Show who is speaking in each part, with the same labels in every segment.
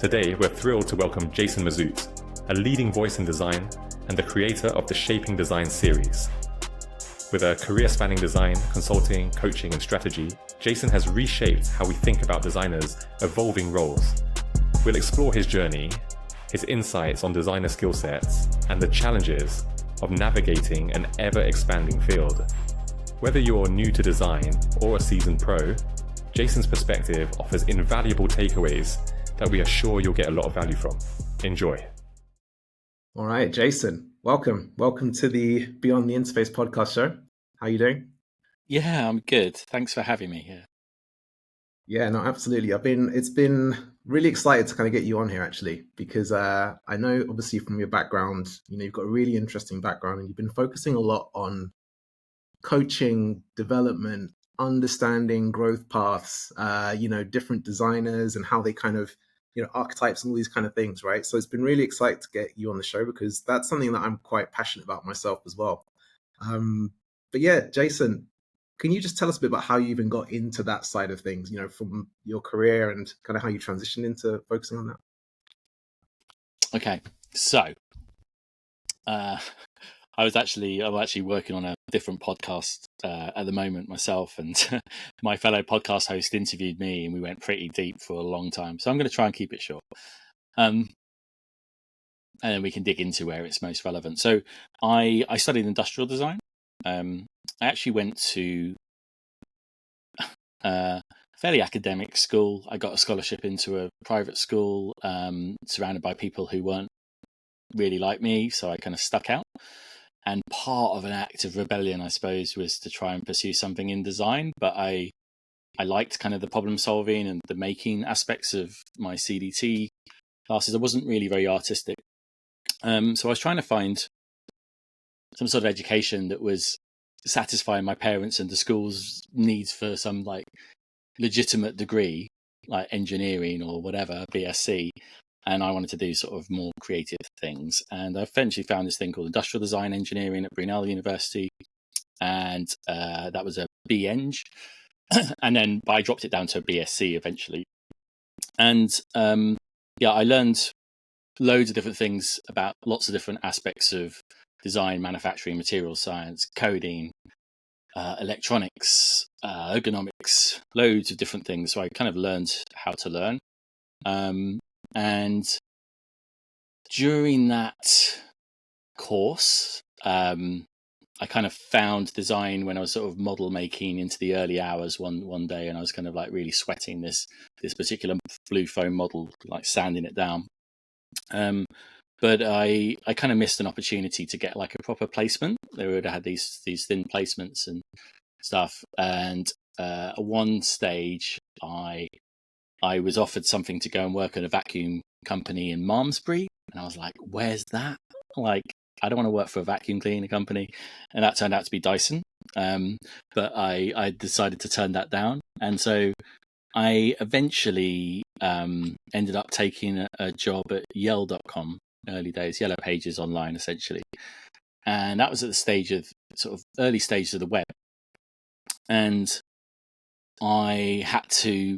Speaker 1: Today, we're thrilled to welcome Jason Mesut, a leading voice in design and the creator of the Shaping Design series. With a career-spanning design, consulting, coaching, and strategy, Jason has reshaped how we think about designers' evolving roles. We'll explore his journey, his insights on designer skill sets, and the challenges of navigating an ever-expanding field. Whether you're new to design or a seasoned pro, Jason's perspective offers invaluable takeaways that we are sure you'll get a lot of value from. Enjoy.
Speaker 2: All right, Jason, welcome. Welcome to the Beyond the Interface podcast show. How are you doing?
Speaker 3: Yeah, I'm good. Thanks for having me here.
Speaker 2: Yeah, no, absolutely. It's been really excited to kind of get you on here actually, because I know obviously from your background, you've got a really interesting background and you've been focusing a lot on coaching, development, understanding growth paths, different designers and how they kind of, archetypes and all these kind of things, right? So it's been really exciting to get you on the show because that's something that I'm quite passionate about myself as well. But yeah, Jason, can you just tell us a bit about how you even got into that side of things, from your career and kind of how you transitioned into focusing on that?
Speaker 3: Okay, so I'm actually working on a different podcast at the moment myself, and my fellow podcast host interviewed me, and we went pretty deep for a long time. So I'm going to try and keep it short, and then we can dig into where it's most relevant. So I studied industrial design. I actually went to fairly academic school. I got a scholarship into a private school, surrounded by people who weren't really like me, so I kind of stuck out. And part of an act of rebellion, I suppose, was to try and pursue something in design. But I liked kind of the problem solving and the making aspects of my CDT classes. I wasn't really very artistic. So I was trying to find some sort of education that was satisfying my parents and the school's needs for some like legitimate degree, like engineering or whatever, BSc. And I wanted to do sort of more creative things. And I eventually found this thing called Industrial Design Engineering at Brunel University. And that was a BEng. And then I dropped it down to a BSc eventually. And I learned loads of different things about lots of different aspects of design, manufacturing, materials science, coding, electronics, ergonomics, loads of different things. So I kind of learned how to learn. And during that course, I kind of found design when I was sort of model making into the early hours one day, and I was kind of like really sweating this particular blue foam model, like sanding it down. But I kind of missed an opportunity to get like a proper placement. They would have had these thin placements and stuff. And at one stage, I was offered something to go and work at a vacuum company in Malmesbury. And I was like, where's that? Like, I don't want to work for a vacuum cleaner company. And that turned out to be Dyson. But I decided to turn that down. And so I eventually ended up taking a job at Yell.com, early days, Yellow Pages online, essentially. And that was at the stage of sort of early stages of the web. And I had to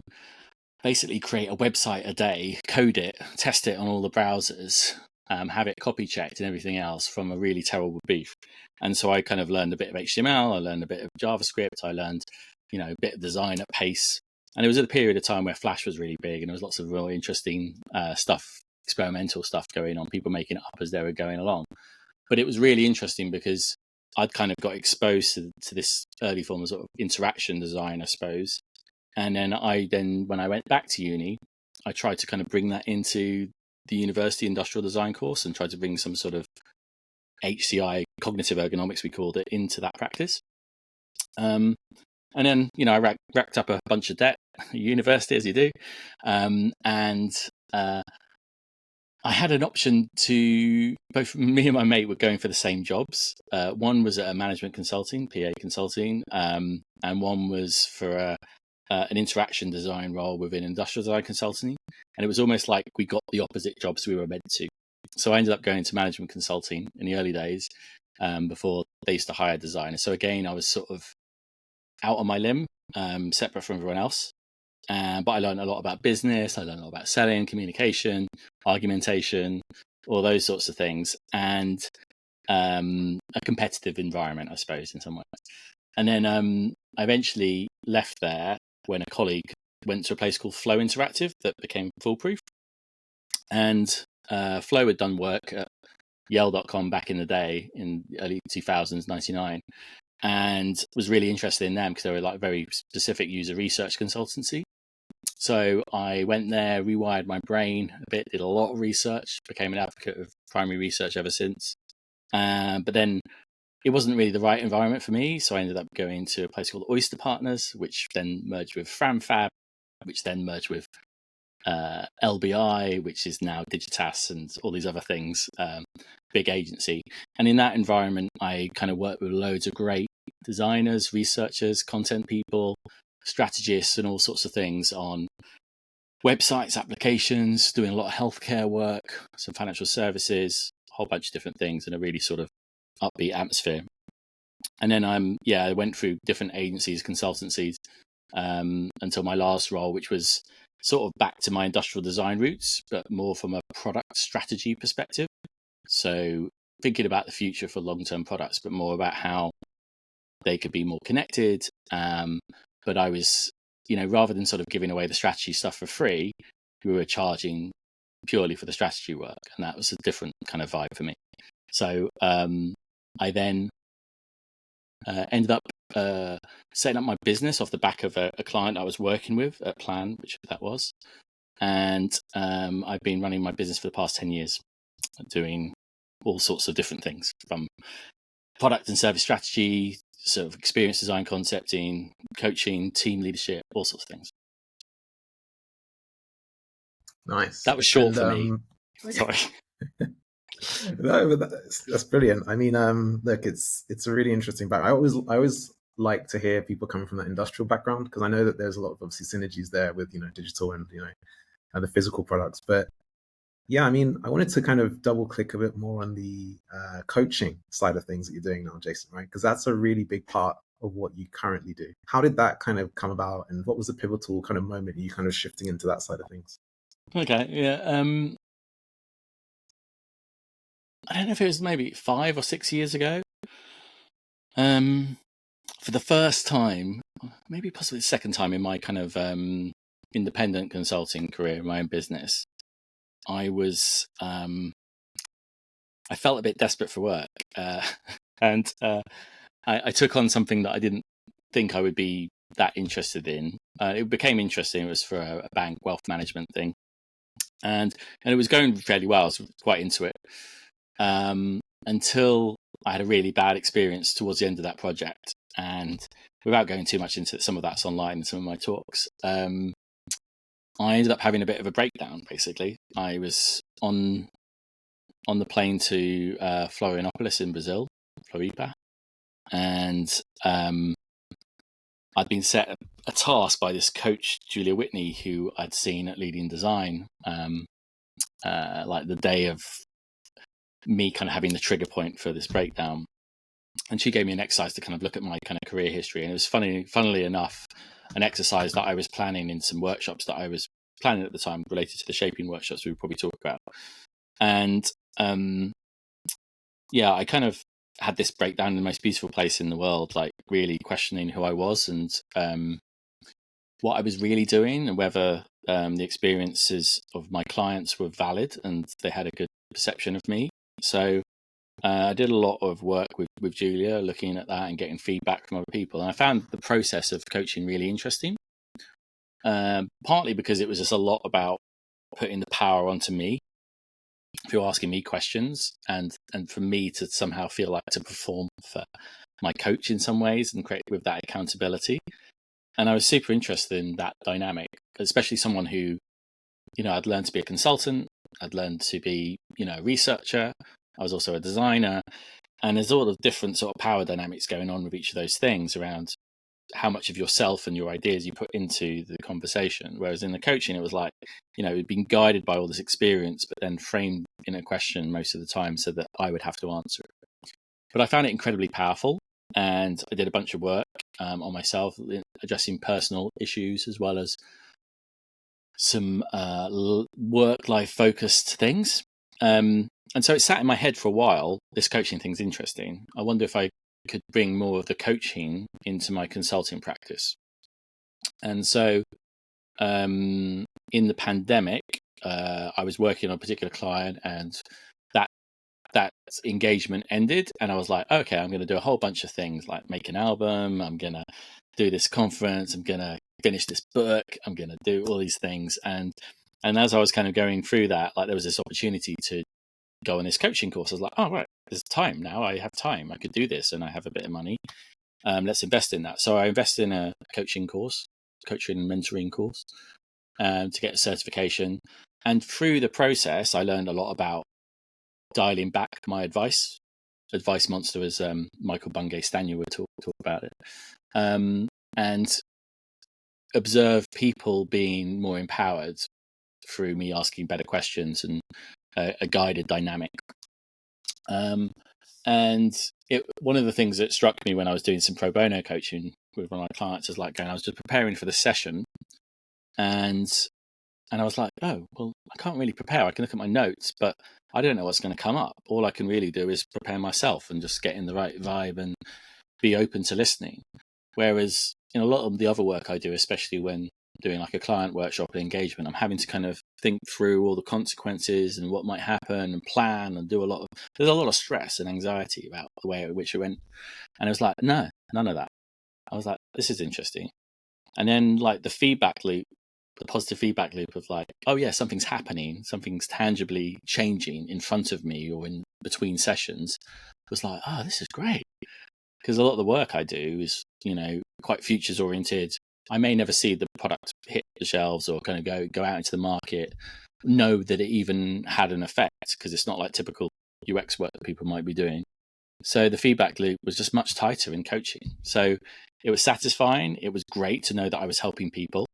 Speaker 3: basically create a website a day, code it, test it on all the browsers, have it copy checked and everything else from a really terrible brief. And so I kind of learned a bit of HTML, I learned a bit of JavaScript, I learned, a bit of design at pace. And it was at a period of time where Flash was really big and there was lots of really interesting stuff, experimental stuff going on, people making it up as they were going along. But it was really interesting because I'd kind of got exposed to this early form of sort of interaction design, I suppose. And then when I went back to uni, I tried to kind of bring that into the university industrial design course and tried to bring some sort of HCI, cognitive ergonomics, we called it, into that practice. And then, I racked up a bunch of debt at university, as you do. And I had an option to, both me and my mate were going for the same jobs. One was at a management consulting, PA consulting, and one was for an interaction design role within industrial design consulting. And it was almost like we got the opposite jobs we were meant to. So I ended up going to management consulting in the early days, before they used to hire designers. So again, I was sort of out on my limb, separate from everyone else. But I learned a lot about business. I learned a lot about selling, communication, argumentation, all those sorts of things, and a competitive environment, I suppose, in some ways. And then I eventually left there when a colleague went to a place called Flow Interactive that became Foolproof. And Flow had done work at Yale.com back in the day, in the early 2000s, 99, and was really interested in them because they were like very specific user research consultancy. So I went there, rewired my brain a bit, did a lot of research, became an advocate of primary research ever since. But then it wasn't really the right environment for me. So I ended up going to a place called Oyster Partners, which then merged with FramFab, which then merged with LBI, which is now Digitas and all these other things, big agency. And in that environment, I kind of worked with loads of great designers, researchers, content people, strategists, and all sorts of things on websites, applications, doing a lot of healthcare work, some financial services, a whole bunch of different things in a really sort of upbeat atmosphere. And then I went through different agencies, consultancies, until my last role, which was sort of back to my industrial design roots, but more from a product strategy perspective. So thinking about the future for long-term products, but more about how they could be more connected. But I was, rather than sort of giving away the strategy stuff for free, we were charging purely for the strategy work. And that was a different kind of vibe for me. So I then ended up setting up my business off the back of a client I was working with at Plan, which that was. And I've been running my business for the past 10 years, doing all sorts of different things, from product and service strategy, sort of experience design concepting, coaching, team leadership, all sorts of things.
Speaker 2: Nice.
Speaker 3: That was short for me. Sorry.
Speaker 2: No, but that's brilliant. I mean, look, it's a really interesting back. I always like to hear people coming from that industrial background, because I know that there's a lot of obviously synergies there with digital and the physical products. But yeah, I mean, I wanted to kind of double click a bit more on the coaching side of things that you're doing now, Jason, right? Because that's a really big part of what you currently do. How did that kind of come about, and what was the pivotal kind of moment you kind of shifting into that side of things?
Speaker 3: Okay, yeah. I don't know if it was maybe 5 or 6 years ago. For the first time, maybe possibly the second time in my kind of independent consulting career, my own business, I was I felt a bit desperate for work, and I took on something that I didn't think I would be that interested in. It became interesting. It was for a bank wealth management thing, and it was going fairly well. I was quite into it, until I had a really bad experience towards the end of that project. And without going too much into it, some of that's online in some of my talks, I ended up having a bit of a breakdown, basically. I was on the plane to Florianopolis in Brazil, Floripa, and I'd been set a task by this coach, Julia Whitney, who I'd seen at Leading Design, like the day of me kind of having the trigger point for this breakdown. And she gave me an exercise to kind of look at my kind of career history. And it was funnily enough, an exercise that I was planning in some workshops that I was planning at the time related to the shaping workshops we would probably talk about. And I kind of had this breakdown in the most beautiful place in the world, like really questioning who I was and what I was really doing, and whether the experiences of my clients were valid and they had a good perception of me. So I did a lot of work with Julia, looking at that and getting feedback from other people. And I found the process of coaching really interesting, partly because it was just a lot about putting the power onto me. If you're asking me questions, and for me to somehow feel like to perform for my coach in some ways and create with that accountability. And I was super interested in that dynamic, especially someone who, I'd learned to be a consultant, I'd learned to be, a researcher. I was also a designer, and there's all the different sort of power dynamics going on with each of those things around how much of yourself and your ideas you put into the conversation. Whereas in the coaching, it was like, it'd been guided by all this experience, but then framed in a question most of the time so that I would have to answer it. But I found it incredibly powerful, and I did a bunch of work on myself, addressing personal issues as well as some work-life focused things. And so it sat in my head for a while. This coaching thing's interesting. I wonder if I could bring more of the coaching into my consulting practice. And so in the pandemic, I was working on a particular client, and that engagement ended, and I was like, okay, I'm going to do a whole bunch of things, like make an album, I'm going to do this conference, I'm going to finish this book, I'm going to do all these things. And as I was kind of going through that, like there was this opportunity to go on this coaching course. I was like, oh, right, there's time now. I have time. I could do this, and I have a bit of money. Let's invest in that. So I invested in a coaching course, coaching and mentoring course, to get a certification. And through the process, I learned a lot about dialing back my advice. Advice monster, as Michael Bungay Stanier would talk about it, and observe people being more empowered through me asking better questions and a guided dynamic. And one of the things that struck me when I was doing some pro bono coaching with one of my clients is like, I was just preparing for the session, and I was like, oh, well, I can't really prepare. I can look at my notes, but I don't know what's going to come up. All I can really do is prepare myself and just get in the right vibe and be open to listening. Whereas in a lot of the other work I do, especially when doing like a client workshop and engagement, I'm having to kind of think through all the consequences and what might happen and plan and there's a lot of stress and anxiety about the way in which it went. And I was like, no, none of that. I was like, this is interesting. And then like the positive feedback loop of like, oh yeah, something's happening, something's tangibly changing in front of me or in between sessions, was like, oh, this is great. Because a lot of the work I do is, quite futures oriented. I may never see the product hit the shelves or kind of go out into the market, know that it even had an effect, because it's not like typical UX work that people might be doing. So the feedback loop was just much tighter in coaching. So it was satisfying. It was great to know that I was helping people,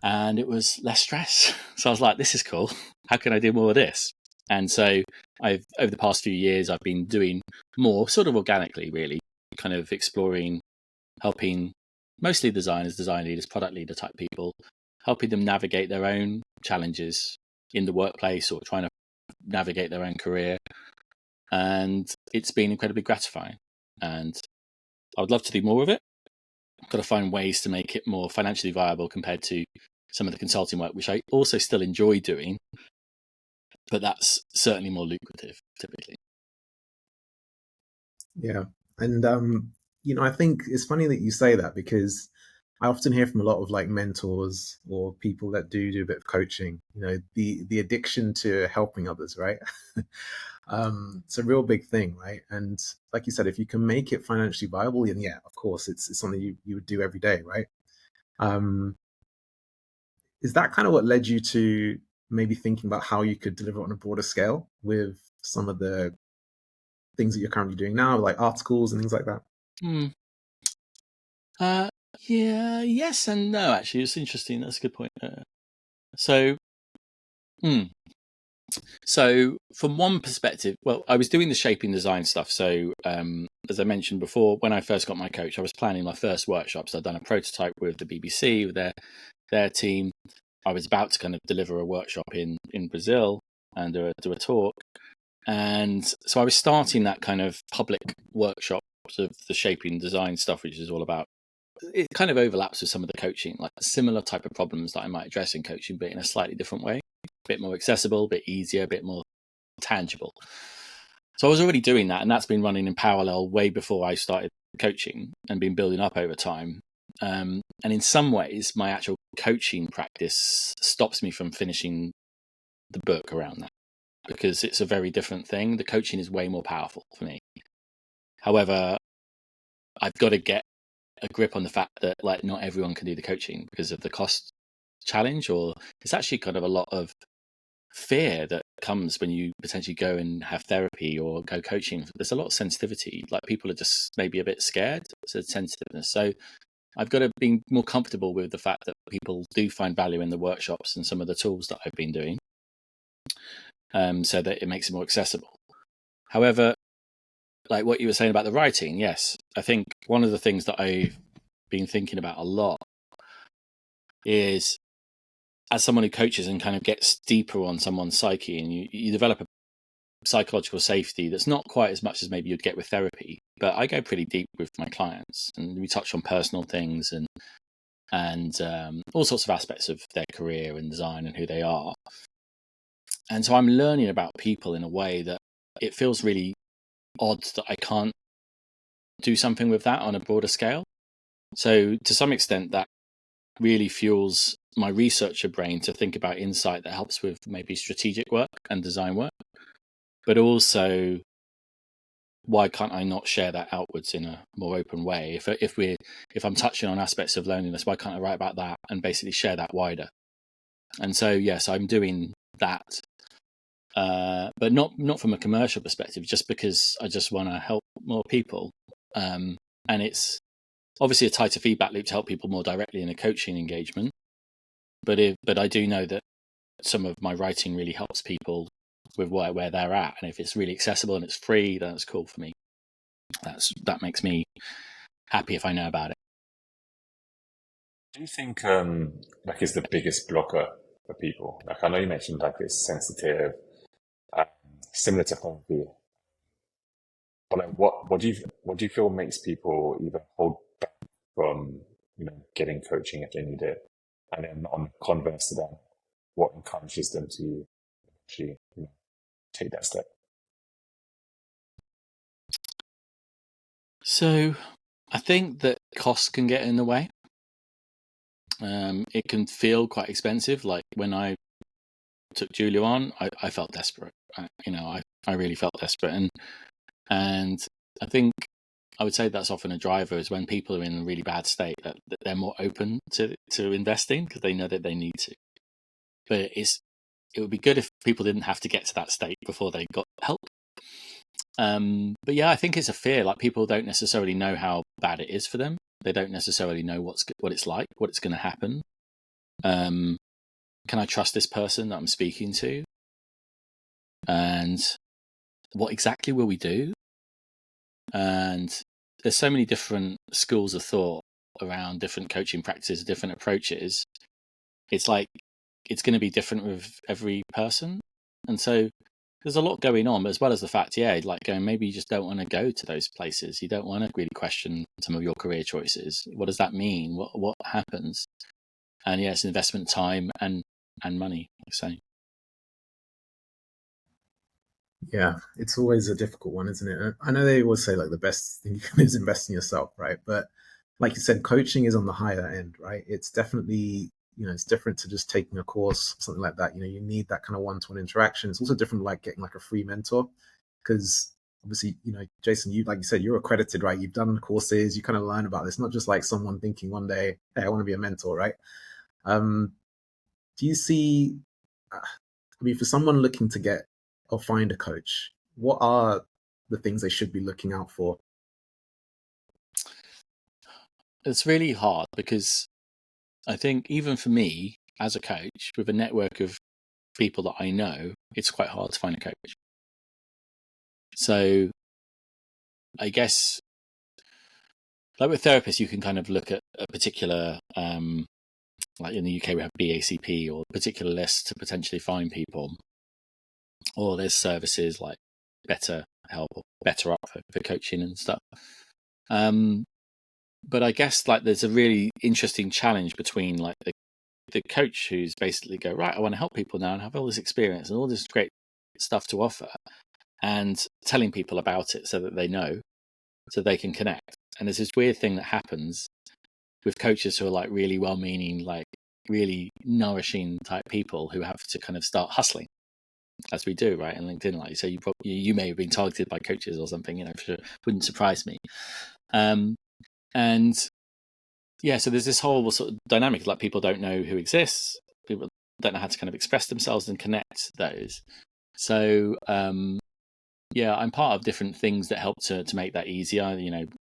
Speaker 3: and it was less stress. So I was like, this is cool. How can I do more of this? And so over the past few years, I've been doing more sort of organically, really, kind of exploring, helping mostly designers, design leaders, product leader type people, helping them navigate their own challenges in the workplace or trying to navigate their own career. And it's been incredibly gratifying. And I would love to do more of it. I've got to find ways to make it more financially viable compared to some of the consulting work, which I also still enjoy doing, but that's certainly more lucrative typically.
Speaker 2: Yeah. And, I think it's funny that you say that, because I often hear from a lot of like mentors or people that do a bit of coaching, the addiction to helping others, right? It's a real big thing, right? And like you said, if you can make it financially viable, then yeah, of course, it's something you would do every day, right? Is that kind of what led you to maybe thinking about how you could deliver on a broader scale with some of the things that you're currently doing now, like articles and things like that?
Speaker 3: Yeah, yes and no, actually. It's interesting. That's a good point. So from one perspective, well, I was doing the shaping design stuff. So as I mentioned before, when I first got my coach, I was planning my first workshops. I'd done a prototype with the BBC, with their team. I was about to kind of deliver a workshop in Brazil and do a talk. And so I was starting that kind of public workshop of the shaping design stuff, which is all about, it kind of overlaps with some of the coaching, like similar type of problems that I might address in coaching, but in a slightly different way, a bit more accessible, a bit easier, a bit more tangible. So I was already doing that, and that's been running in parallel way before I started coaching and been building up over time. And in some ways, my actual coaching practice stops me from finishing the book around that, because it's a very different thing. The coaching is way more powerful for me. However, I've got to get a grip on the fact that like not everyone can do the coaching because of the cost challenge, or it's actually kind of a lot of fear that comes when you potentially go and have therapy or go coaching. There's a lot of sensitivity, like people are just maybe a bit scared. It's a sensitiveness. So I've got to be more comfortable with the fact that people do find value in the workshops and some of the tools that I've been doing, so that it makes it more accessible. However, like what you were saying about the writing, yes, I think one of the things that I've been thinking about a lot is, as someone who coaches and kind of gets deeper on someone's psyche, and you develop a psychological safety that's not quite as much as maybe you'd get with therapy, but I go pretty deep with my clients, and we touch on personal things and all sorts of aspects of their career and design and who they are. And so I'm learning about people in a way that it feels really odd that I can't do something with that on a broader scale. So to some extent, that really fuels my researcher brain to think about insight that helps with maybe strategic work and design work. But also, why can't I not share that outwards in a more open way? If I'm touching on aspects of loneliness, why can't I write about that and basically share that wider? And so, yes, I'm doing that, but not from a commercial perspective, just because I just want to help more people. And it's obviously a tighter feedback loop to help people more directly in a coaching engagement. But I do know that some of my writing really helps people with where they're at, and if it's really accessible and it's free, then that's cool for me. That makes me happy if I know about it.
Speaker 1: Do you think like is the biggest blocker for people? Like I know you mentioned like it's sensitive, um, similar to therapy, but like what do you feel makes people either hold back from getting coaching if they need it, and then on the converse to that, what encourages them to actually take that step?
Speaker 3: So I think that costs can get in the way. It can feel quite expensive. Like when I took Julia on, I felt desperate. I really felt desperate, and I think I would say that's often a driver is when people are in a really bad state that they're more open to investing because they know that they need to. But it would be good if people didn't have to get to that state before they got help. But yeah, I think it's a fear. Like people don't necessarily know how bad it is for them. They don't necessarily know what it's like, what it's going to happen. Can I trust this person that I'm speaking to? And what exactly will we do? And there's so many different schools of thought around different coaching practices, different approaches. It's like it's going to be different with every person. And so there's a lot going on, but as well as the fact, like going, maybe you just don't want to go to those places. You don't want to really question some of your career choices. What does that mean? What happens? And yeah, it's investment time and money, like I say.
Speaker 2: Yeah, it's always a difficult one, isn't it? I know they always say like the best thing you can do is invest in yourself, right? But like you said, coaching is on the higher end, right? It's definitely, it's different to just taking a course, something like that. You need that kind of one-to-one interaction. It's also different like getting like a free mentor because obviously, Jason, like you said, you're accredited, right? You've done courses, you kind of learn about this, not just like someone thinking one day, hey, I want to be a mentor, right? Do you see, for someone looking to get or find a coach, what are the things they should be looking out for?
Speaker 3: It's really hard because I think even for me as a coach with a network of people that I know, it's quite hard to find a coach. So I guess like with therapists, you can kind of look at a particular, like in the UK we have BACP or a particular list to potentially find people. Or there's services like Better Help or Better Up for coaching and stuff. But I guess like there's a really interesting challenge between like the coach who's basically go, right, I want to help people now and have all this experience and all this great stuff to offer, and telling people about it so that they know, so they can connect. And there's this weird thing that happens with coaches who are like really well-meaning, like really nourishing type people who have to kind of start hustling, as we do, right? In LinkedIn, like so, you may have been targeted by coaches or something, for sure. Wouldn't surprise me. And yeah, so there's this whole sort of dynamic, like people don't know who exists, people don't know how to kind of express themselves and connect those. So yeah, I'm part of different things that help to make that easier.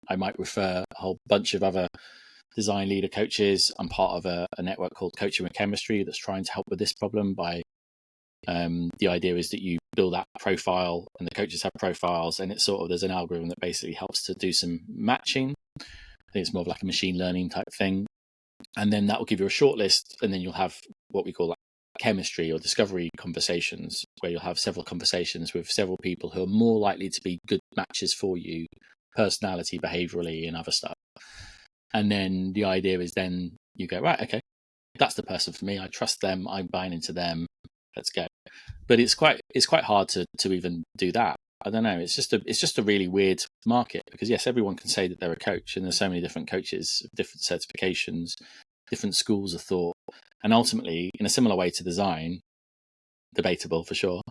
Speaker 3: I might refer a whole bunch of other design leader coaches. I'm part of a network called Coaching with Chemistry that's trying to help with this problem by the idea is that you build that profile and the coaches have profiles, and it's sort of there's an algorithm that basically helps to do some matching. I think it's more of like a machine learning type thing. And then that will give you a short list, and then you'll have what we call like chemistry or discovery conversations, where you'll have several conversations with several people who are more likely to be good matches for you, personality, behaviorally, and other stuff. And then the idea is then you go, right, okay, that's the person for me. I trust them. I'm buying into them. Let's go. But it's quite hard to even do that. I don't know. It's just a really weird market, because yes, everyone can say that they're a coach, and there's so many different coaches, different certifications, different schools of thought, and ultimately, in a similar way to design, debatable for sure.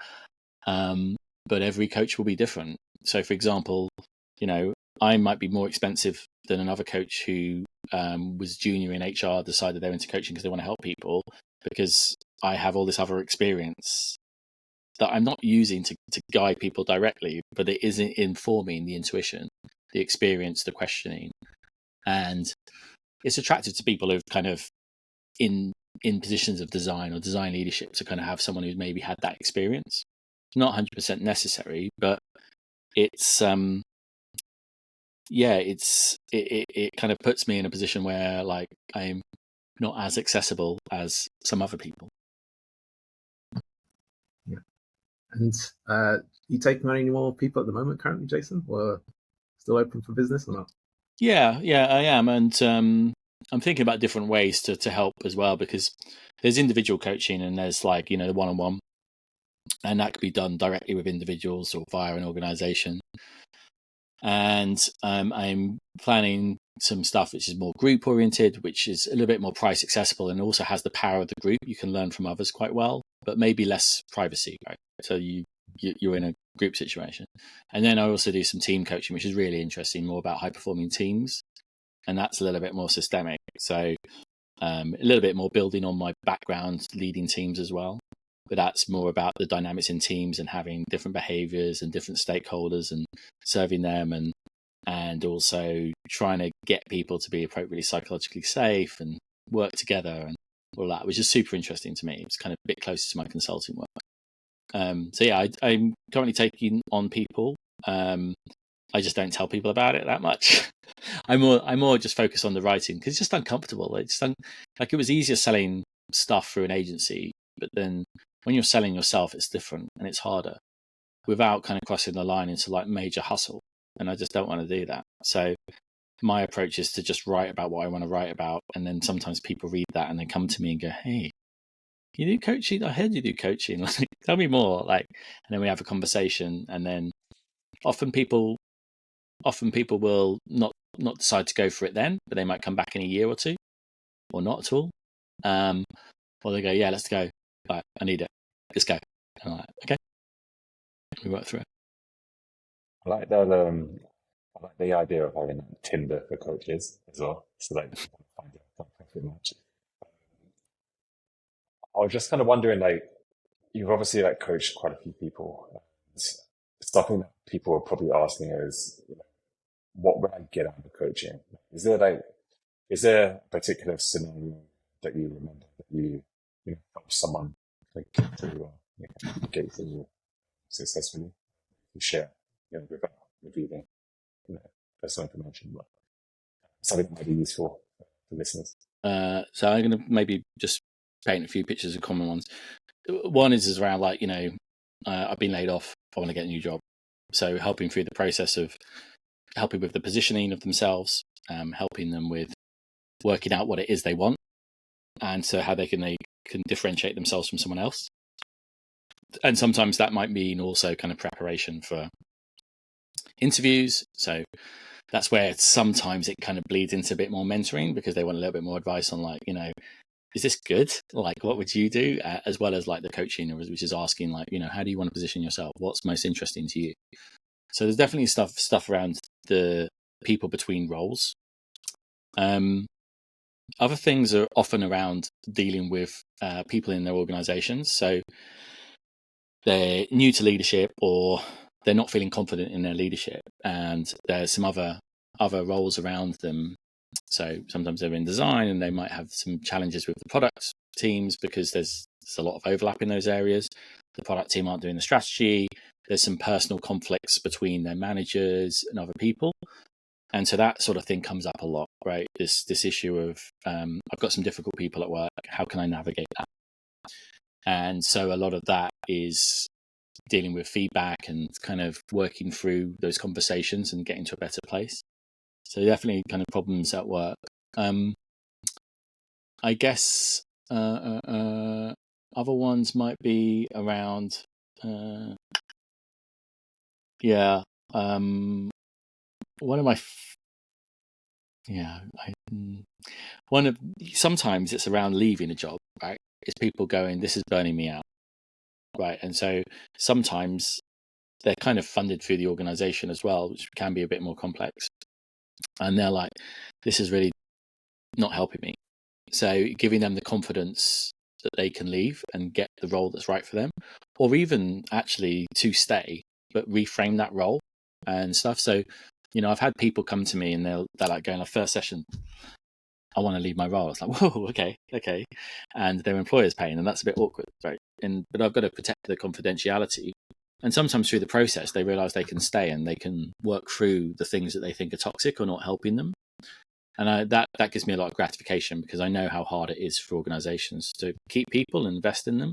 Speaker 3: But every coach will be different. So, for example, I might be more expensive than another coach who was junior in HR, decided they're into coaching because they want to help people, because I have all this other experience that I'm not using to guide people directly, but it is informing the intuition, the experience, the questioning. And it's attractive to people who've kind of in positions of design or design leadership to kind of have someone who's maybe had that experience. It's not 100% necessary, but it's it kind of puts me in a position where like I'm not as accessible as some other people.
Speaker 2: Yeah. And you taking on any more people at the moment currently, Jason, or still open for business or not?
Speaker 3: Yeah, I am. And I'm thinking about different ways to help as well, because there's individual coaching and there's like, the one-on-one, and that could be done directly with individuals or via an organization. And I'm planning some stuff which is more group oriented, which is a little bit more price accessible and also has the power of the group. You can learn from others quite well, but maybe less privacy, right? So you're in a group situation. And then I also do some team coaching, which is really interesting, more about high performing teams. And that's a little bit more systemic. So a little bit more building on my background leading teams as well. But that's more about the dynamics in teams and having different behaviors and different stakeholders and serving them, and also trying to get people to be appropriately psychologically safe and work together and all that, which is super interesting to me. It's kind of a bit closer to my consulting work. So yeah, I'm currently taking on people. I just don't tell people about it that much. I'm more just focused on the writing because it's just uncomfortable. It's like it was easier selling stuff through an agency, but then when you're selling yourself, it's different and it's harder without kind of crossing the line into like major hustle. And I just don't want to do that. So my approach is to just write about what I want to write about. And then sometimes people read that and they come to me and go, hey, you do coaching? I heard you do coaching. Like, tell me more. Like, and then we have a conversation, and then often people will not decide to go for it then, but they might come back in a year or two or not at all. Or they go, yeah, let's go. Right, I need it. Let's go. And I'm like, okay. We work through it.
Speaker 1: I like that. I like the idea of having Tinder for coaches as well, so that you can find it perfect match. I was just kind of wondering, like, you've obviously like coached quite a few people. Something that people are probably asking is, what would I get out of the coaching? Is there a particular scenario that you remember that you helped someone like get through successfully? You share, without revealing, personal information, but something that might be useful for listeners.
Speaker 3: So I'm going to maybe just paint a few pictures of common ones. One is around like, I've been laid off. I want to get a new job. So helping through the process of helping with the positioning of themselves, helping them with working out what it is they want, and so how they can differentiate themselves from someone else. And sometimes that might mean also kind of preparation for interviews. So that's where sometimes it kind of bleeds into a bit more mentoring, because they want a little bit more advice on like, is this good? Like, what would you do? As well as like the coaching, which is asking like, how do you want to position yourself? What's most interesting to you? So there's definitely stuff around the people between roles. Other things are often around dealing with people in their organizations. So they're new to leadership, or they're not feeling confident in their leadership, and there's some other roles around them. So sometimes they're in design and they might have some challenges with the product teams because there's a lot of overlap in those areas. The product team aren't doing the strategy. There's some personal conflicts between their managers and other people. And so that sort of thing comes up a lot, right? This issue of I've got some difficult people at work. How can I navigate that? And so a lot of that is dealing with feedback and kind of working through those conversations and getting to a better place. So definitely kind of problems at work. I guess other ones might be around, one of my, sometimes it's around leaving a job, right? It's people going, this is burning me out, right? And so sometimes they're kind of funded through the organization as well, which can be a bit more complex. And they're like, this is really not helping me. So giving them the confidence that they can leave and get the role that's right for them, or even actually to stay, but reframe that role and stuff. So, I've had people come to me and they're like going, our first session, I want to leave my role. It's like, whoa, okay. And their employer's paying, and that's a bit awkward, right? But I've got to protect the confidentiality. And sometimes through the process, they realize they can stay and they can work through the things that they think are toxic or not helping them. And that gives me a lot of gratification, because I know how hard it is for organizations to keep people and invest in them.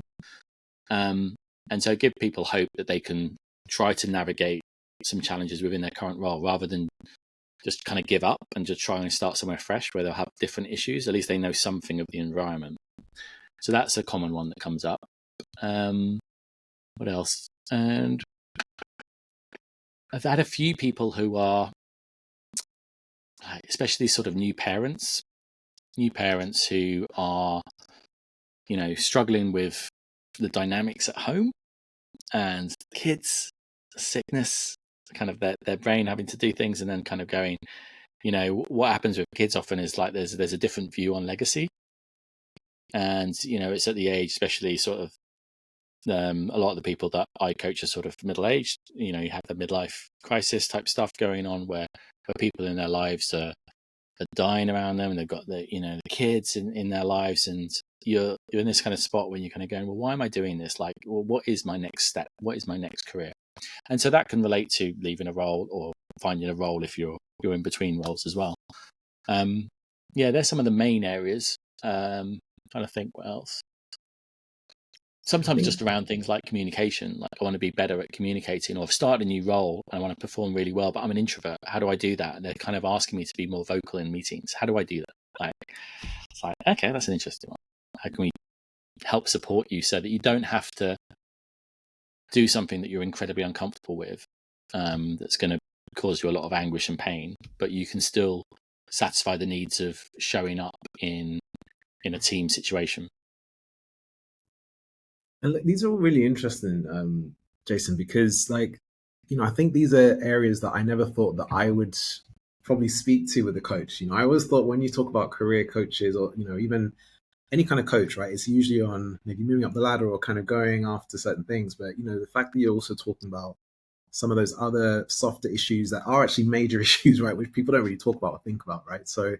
Speaker 3: And so give people hope that they can try to navigate some challenges within their current role, rather than just kind of give up and just try and start somewhere fresh where they'll have different issues. At least they know something of the environment. So that's a common one that comes up. What else? And I've had a few people who are, especially sort of new parents who are, struggling with the dynamics at home and kids, sickness, kind of their brain having to do things, and then kind of going, what happens with kids often is like there's a different view on legacy. And, it's at the age, especially sort of, a lot of the people that I coach are sort of middle-aged. You have the midlife crisis type stuff going on where people in their lives are dying around them, and they've got the kids in their lives, and you're in this kind of spot where you're kind of going, well, why am I doing this? Like, well, what is my next step? What is my next career? And so that can relate to leaving a role or finding a role if you're in between roles as well. There's some of the main areas. Trying to think what else. Sometimes just around things like communication, like I want to be better at communicating, or I've started a new role and I want to perform really well, but I'm an introvert. How do I do that? And they're kind of asking me to be more vocal in meetings. How do I do that? It's like, okay, that's an interesting one. How can we help support you so that you don't have to do something that you're incredibly uncomfortable with, that's going to cause you a lot of anguish and pain, but you can still satisfy the needs of showing up in a team situation.
Speaker 2: And these are all really interesting, Jason, because I think these are areas that I never thought that I would probably speak to with a coach. I always thought when you talk about career coaches, or even any kind of coach, right, it's usually on maybe moving up the ladder or kind of going after certain things. But the fact that you're also talking about some of those other softer issues that are actually major issues, right, which people don't really talk about or think about, right? So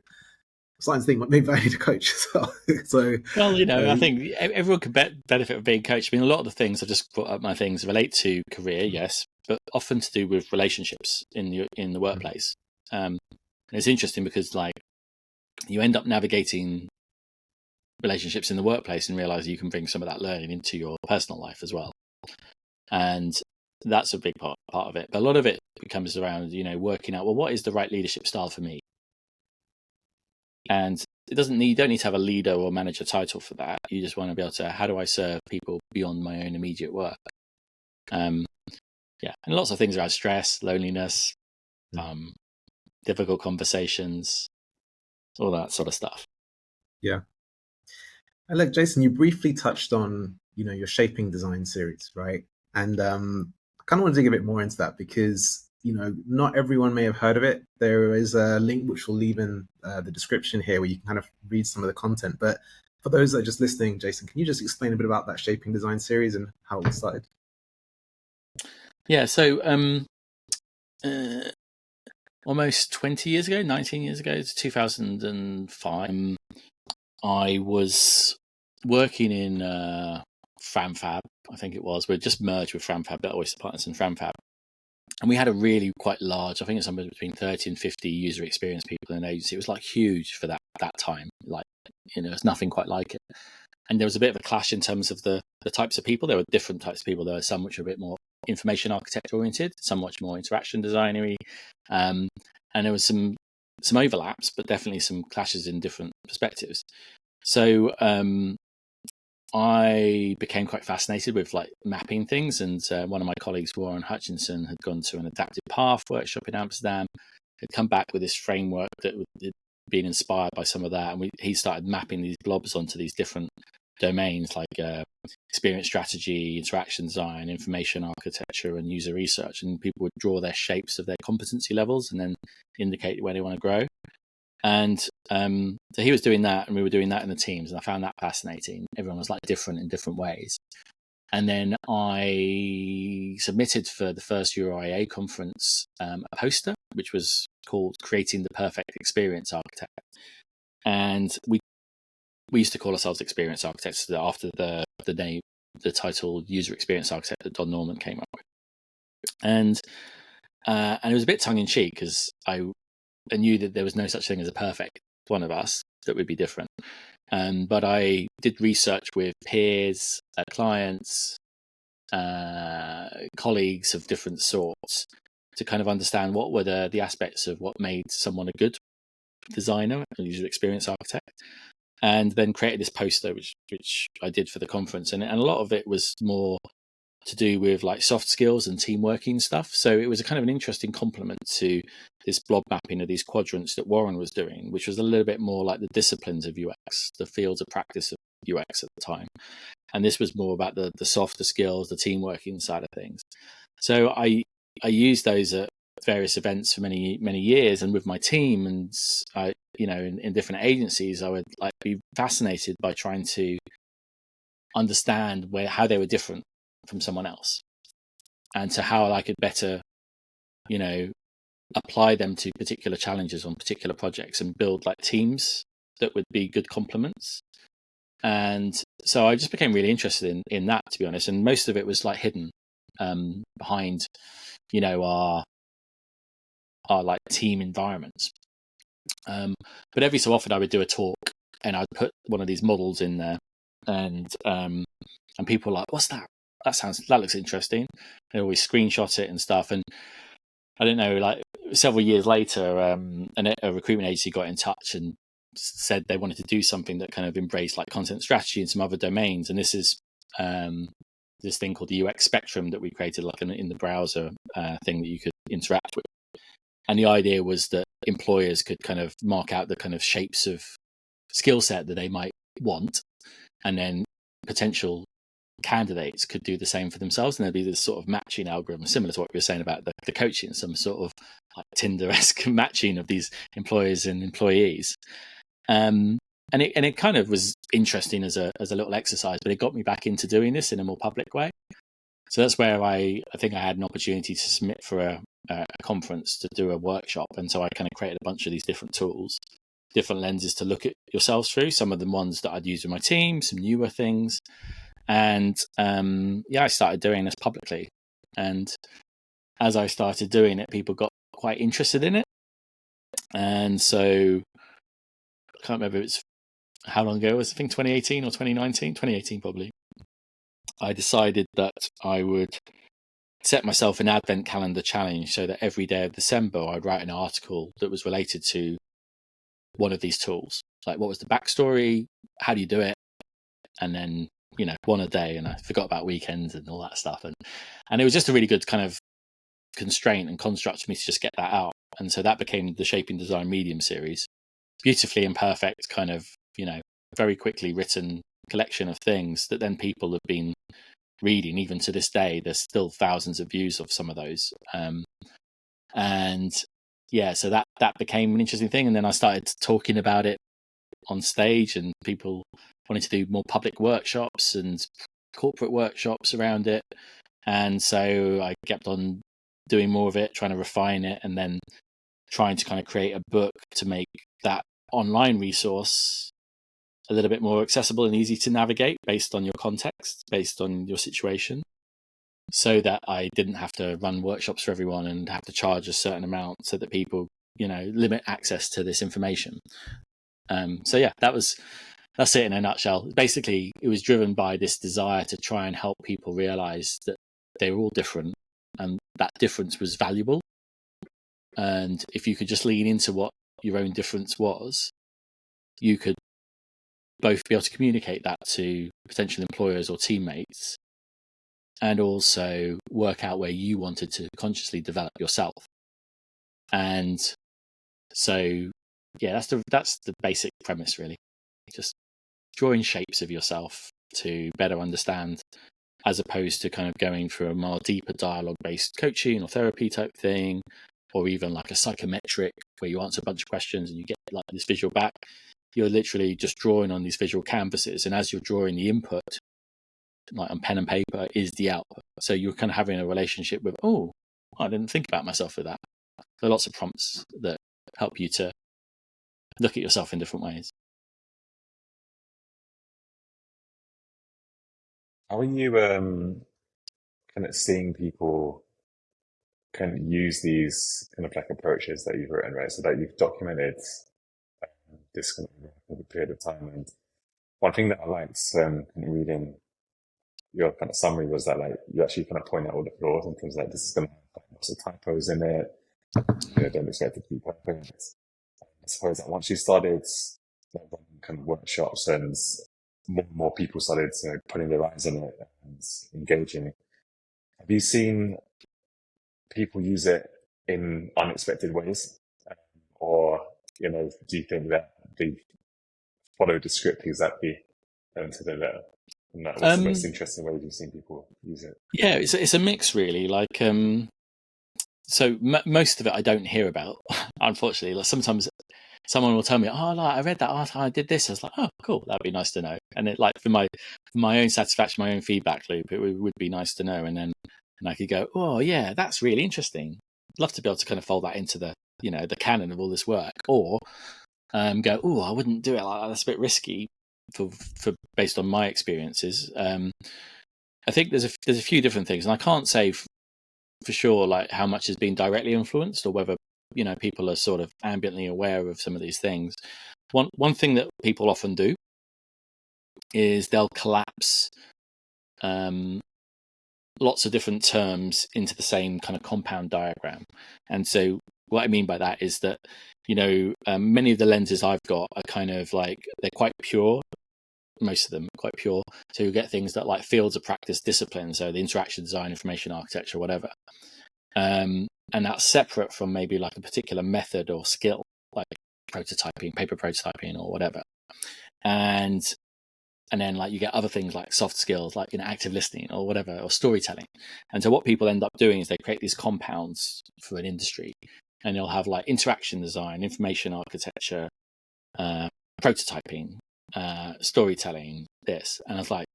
Speaker 2: starting to think maybe I need a coach as well. So,
Speaker 3: well, I think everyone could benefit from being coached. I mean, a lot of the things I've just brought up, my things relate to career, yes, but often to do with relationships in the workplace. And it's interesting because you end up navigating relationships in the workplace and realize you can bring some of that learning into your personal life as well. And that's a big part of it. But a lot of it comes around, working out, well, what is the right leadership style for me? And you don't need to have a leader or manager title for that. You just want to be able to, how do I serve people beyond my own immediate work? And lots of things around stress, loneliness, difficult conversations, all that sort of stuff.
Speaker 2: Yeah. And look, Jason, you briefly touched on, your shaping design series, right? And I kind of want to dig a bit more into that because, not everyone may have heard of it. There is a link which we'll leave in the description here where you can kind of read some of the content. But for those that are just listening, Jason, can you just explain a bit about that shaping design series and how it started?
Speaker 3: Yeah, so almost 20 years ago, 19 years ago, it's 2005, I was working in FramFab, I think it was. We'd just merged with FramFab, Better Oyster Partners and FramFab. And we had a really quite large, I think it's somewhere between 30 and 50 user experience people in an agency. It was like huge for that time. Like, there's nothing quite like it. And there was a bit of a clash in terms of the types of people. There were different types of people. There were some which were a bit more information architecture oriented, some much more interaction designery. And there was some overlaps, but definitely some clashes in different perspectives. So I became quite fascinated with like mapping things, and one of my colleagues, Warren Hutchinson, had gone to an Adaptive Path workshop in Amsterdam, had come back with this framework that had been inspired by some of that, and he started mapping these blobs onto these different domains like experience strategy, interaction design, information architecture, and user research, and people would draw their shapes of their competency levels and then indicate where they want to grow. And so he was doing that, and we were doing that in the teams, and I found that fascinating. Everyone was like different in different ways. And then I submitted for the first EuroIA conference a poster, which was called "Creating the Perfect Experience Architect." And we used to call ourselves Experience Architects after the name, the title User Experience Architect that Don Norman came up with. And it was a bit tongue in cheek because I knew that there was no such thing as a perfect one of us that would be different. But I did research with peers, clients, colleagues of different sorts to kind of understand what were the aspects of what made someone a good designer, a user experience architect, and then created this poster, which I did for the conference. And a lot of it was more to do with like soft skills and team working stuff. So it was a kind of an interesting complement to this blob mapping of these quadrants that Warren was doing, which was a little bit more like the disciplines of UX, the fields of practice of UX at the time. And this was more about the softer skills, the team working side of things. So I used those at various events for many, many years, and with my team, and I, in different agencies, I would like be fascinated by trying to understand how they were different from someone else, and to how I could better, apply them to particular challenges on particular projects and build like teams that would be good complements. And so I just became really interested in that, to be honest. And most of it was like hidden behind, our like team environments. But every so often I would do a talk and I'd put one of these models in there, and people were like, "What's that? That looks interesting." They always screenshot it and stuff. And I don't know, like several years later, a recruitment agency got in touch and said they wanted to do something that kind of embraced like content strategy and some other domains. And this is this thing called the UX Spectrum that we created, like in the browser thing that you could interact with. And the idea was that employers could kind of mark out the kind of shapes of skill set that they might want, and then potential candidates could do the same for themselves, and there'd be this sort of matching algorithm similar to what we were saying about the coaching, some sort of like Tinder-esque matching of these employers and employees. And it kind of was interesting as a little exercise, but it got me back into doing this in a more public way. So that's where I think I had an opportunity to submit for a conference to do a workshop, and so I kind of created a bunch of these different tools, different lenses to look at yourselves through. Some of the ones that I'd used with my team, some newer things. And I started doing this publicly. And as I started doing it, people got quite interested in it. And so I can't remember how long ago it was, I think 2018 or 2019, 2018 probably. I decided that I would set myself an advent calendar challenge so that every day of December I'd write an article that was related to one of these tools. Like, what was the backstory? How do you do it? And then one a day, and I forgot about weekends and all that stuff. And it was just a really good kind of constraint and construct for me to just get that out. And so that became the Shaping Design Medium series. Beautifully imperfect, kind of, very quickly written collection of things that then people have been reading. Even to this day, there's still thousands of views of some of those. So that became an interesting thing. And then I started talking about it on stage, and people wanted to do more public workshops and corporate workshops around it. And so I kept on doing more of it, trying to refine it, and then trying to kind of create a book to make that online resource a little bit more accessible and easy to navigate based on your context, based on your situation. so that I didn't have to run workshops for everyone and have to charge a certain amount so that people, limit access to this information. So yeah, that's it in a nutshell. Basically, it was driven by this desire to try and help people realize that they were all different and that difference was valuable. And if you could just lean into what your own difference was, you could both be able to communicate that to potential employers or teammates, and also work out where you wanted to consciously develop yourself. And so, yeah, that's the basic premise, really. Just drawing shapes of yourself to better understand, as opposed to kind of going through a more deeper dialogue-based coaching or therapy type thing, or even like a psychometric where you answer a bunch of questions and you get like this visual back. You're literally just drawing on these visual canvases, and as you're drawing, the input, like on pen and paper, is the output. So you're kind of having a relationship with, oh, I didn't think about myself with that. There are lots of prompts that help you to look at yourself in different ways.
Speaker 1: How are you kind of seeing people kind of use these kind of like approaches that you've written, right? So that you've documented this kind of over a period of time. And one thing that I liked kind of reading your kind of summary was that like you actually kind of point out all the flaws and things like this is going to have lots of typos in it. Don't expect it to be perfect. I suppose that once you started running kind of workshops and more people started putting their eyes in it and engaging, have you seen people use it in unexpected ways? Or, do you think that they follow the script exactly to the letter? And that was the most interesting way you've seen people use it.
Speaker 3: Yeah, it's a mix, really. Like, so most of it I don't hear about, unfortunately. Like sometimes someone will tell me, "Oh, like, I read that article, I did this." I was like, "Oh, cool, that'd be nice to know." And it, like, for my own satisfaction, my own feedback loop, it would be nice to know. And I could go, "Oh, yeah, that's really interesting. I'd love to be able to kind of fold that into the the canon of all this work," or go, "Oh, I wouldn't do it like that. That's a bit risky for based on my experiences." I think there's a few different things, and I can't say for sure like how much has been directly influenced or whether people are sort of ambiently aware of some of these things. One thing that people often do is they'll collapse lots of different terms into the same kind of compound diagram. And so what I mean by that is that many of the lenses I've got are kind of like, they're quite pure. Most of them are quite pure. So you get things that like fields of practice discipline, so the interaction design, information architecture, whatever. And that's separate from maybe like a particular method or skill, like prototyping, paper prototyping or whatever. And then like you get other things like soft skills, like active listening or whatever, or storytelling. And so what people end up doing is they create these compounds for an industry, and they'll have like interaction design, information architecture, prototyping, storytelling, this. And I was like,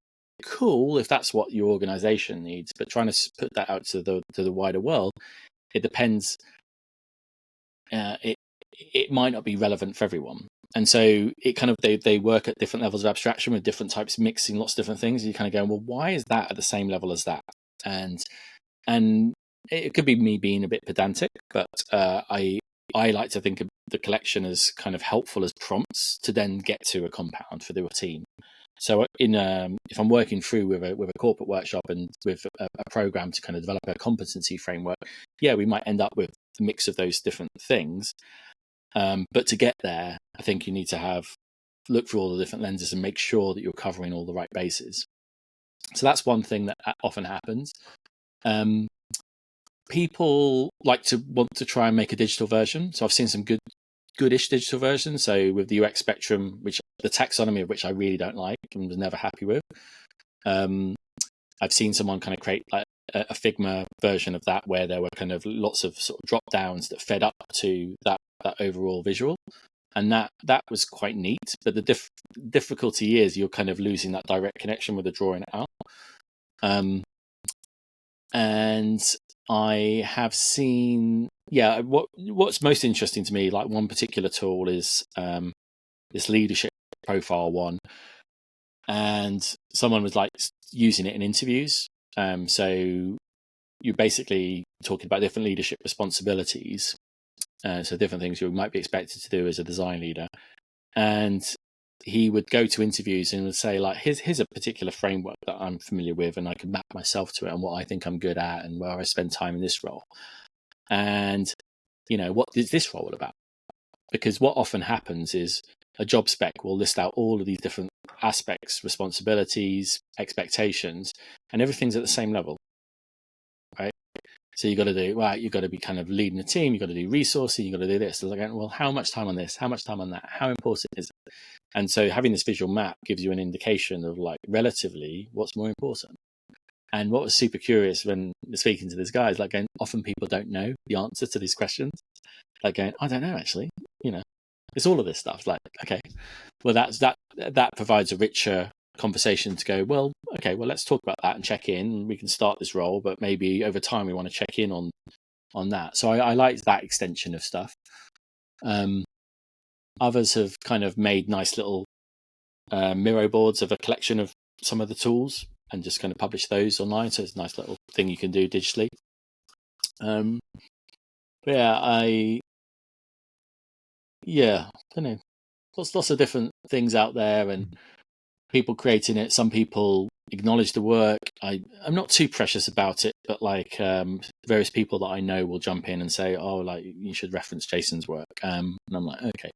Speaker 3: cool if that's what your organization needs, but trying to put that out to the wider world, it depends. It might not be relevant for everyone. And so it kind of, they work at different levels of abstraction with different types, mixing lots of different things. And you kind of go, well, why is that at the same level as that? And it could be me being a bit pedantic, but I like to think of the collection as kind of helpful as prompts to then get to a compound for the team. So if I'm working through with a corporate workshop and with a program to kind of develop a competency framework, yeah, we might end up with a mix of those different things. But to get there, I think you need to look through all the different lenses and make sure that you're covering all the right bases. So that's one thing that often happens. People like to want to try and make a digital version. So I've seen some goodish digital versions. So with the UX spectrum, which the taxonomy of which I really don't like and was never happy with. I've seen someone kind of create like a Figma version of that where there were kind of lots of sort of drop downs that fed up to that overall visual, and that was quite neat. But the difficulty is you're kind of losing that direct connection with the drawing it out. And I have seen, what's most interesting to me, like one particular tool is this leadership profile one, and someone was like using it in interviews. So you're basically talking about different leadership responsibilities. So different things you might be expected to do as a design leader. And he would go to interviews and would say, like, here's a particular framework that I'm familiar with, and I can map myself to it and what I think I'm good at and where I spend time in this role. And, what is this role all about? Because what often happens is a job spec will list out all of these different aspects, responsibilities, expectations, and everything's at the same level, right? So you've got to be kind of leading the team, you've got to do resourcing, you've got to do this. So like, well, how much time on this? How much time on that? How important is it? And so having this visual map gives you an indication of, like, relatively what's more important. And what was super curious when speaking to this guy is, like, going, often people don't know the answer to these questions. Like, going, I don't know, actually, it's all of this stuff. Like, okay, well, that provides a richer conversation to go, well, okay, well, let's talk about that and check in. We can start this role, but maybe over time we want to check in on that. So I like that extension of stuff. Others have kind of made nice little Miro boards of a collection of some of the tools and just kind of publish those online. So it's a nice little thing you can do digitally. I don't know. Lots of different things out there and people creating it. Some people acknowledge the work. I'm not too precious about it, but like various people that I know will jump in and say, "Oh, like, you should reference Jason's work," and I'm like, okay.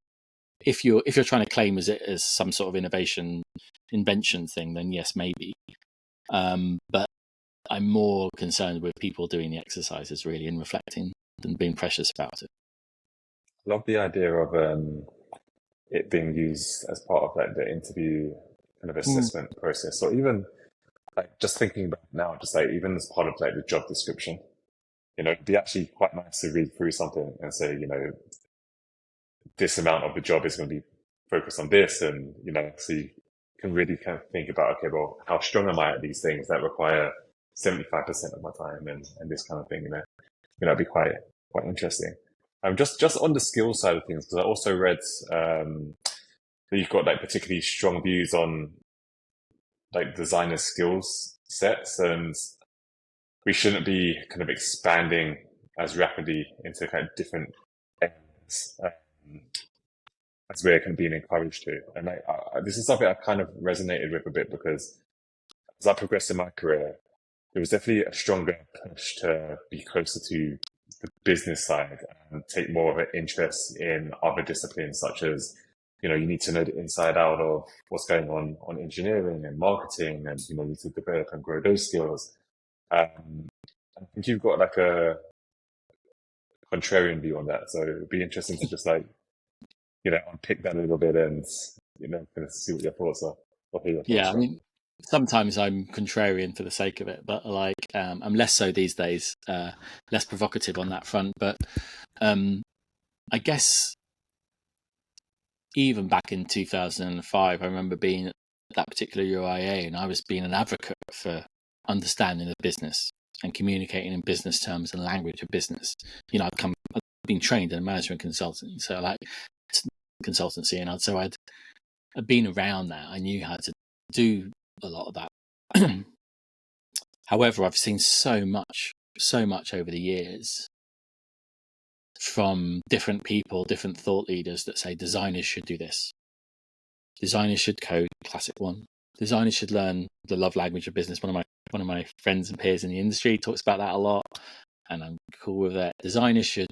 Speaker 3: If you're trying to claim it as some sort of invention thing, then yes, maybe. But I'm more concerned with people doing the exercises really and reflecting than being precious about it.
Speaker 1: I love the idea of it being used as part of like the interview kind of assessment process, or even like just thinking about it now, just like even as part of like the job description. It'd be actually quite nice to read through something and say, this amount of the job is going to be focused on this, and so you can really kind of think about, okay, well, how strong am I at these things that require 75% of my time and this kind of thing. It'd be quite interesting. Just on the skill side of things, because I also read that you've got like particularly strong views on like designer skills sets, and we shouldn't be kind of expanding as rapidly into kind of different areas as we're kind of being encouraged to. And this is something I kind of resonated with a bit, because as I progressed in my career, there was definitely a stronger push to be closer to the business side and take more of an interest in other disciplines, such as, you need to know the inside out of what's going on engineering and marketing, and, you need to develop and grow those skills. I think you've got like a contrarian view on that. So it'd be interesting to just like, unpick that a little bit and, kind of see what your thoughts are.
Speaker 3: I mean, sometimes I'm contrarian for the sake of it, but like I'm less so these days, less provocative on that front. But I guess even back in 2005, I remember being at that particular UIA, and I was being an advocate for understanding the business and communicating in business terms and language of business. I've been trained in a management consultancy, so like consultancy, and so I'd been around that. I knew how to do a lot of that. However, I've seen so much over the years from different people, different thought leaders that say designers should do this. Designers should code, classic one. Designers should learn the love language of business. One of my friends and peers in the industry talks about that a lot, and I'm cool with that. Designers should,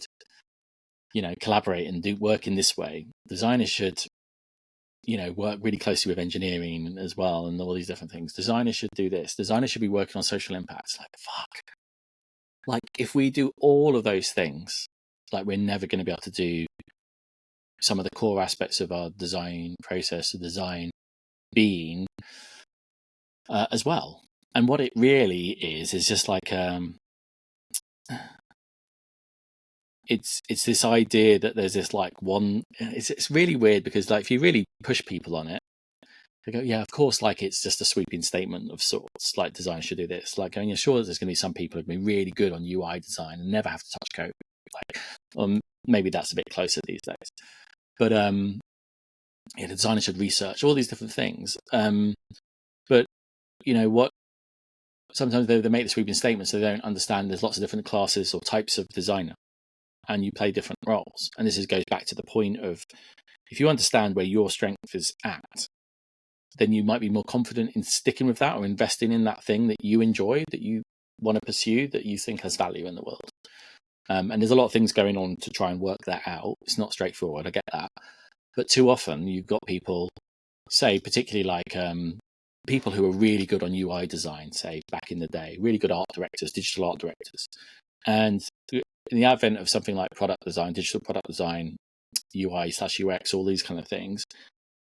Speaker 3: collaborate and do work in this way. Designers should, work really closely with engineering as well, and all these different things. Designers should do this. Designers should be working on social impacts. Like, fuck. Like, if we do all of those things, like, we're never going to be able to do some of the core aspects of our design process, the design being as well. And what it really is just like it's this idea that there's this like one. It's really weird, because like if you really push people on it, they go, yeah, of course, like it's just a sweeping statement of sorts. Like, design should do this. Like, you're sure that there's going to be some people who can be really good on UI design and never have to touch code. Like, maybe that's a bit closer these days. But the designer should research all these different things. But what sometimes they make the sweeping statements, so they don't understand there's lots of different classes or types of designer, and you play different roles. And this goes back to the point of, if you understand where your strength is at, then you might be more confident in sticking with that or investing in that thing that you enjoy, that you want to pursue, that you think has value in the world. And there's a lot of things going on to try and work that out. It's not straightforward, I get that. But too often you've got people, say, particularly like people who are really good on UI design, say back in the day, really good art directors, digital art directors. And in the advent of something like product design, digital product design, UI/UX, all these kind of things,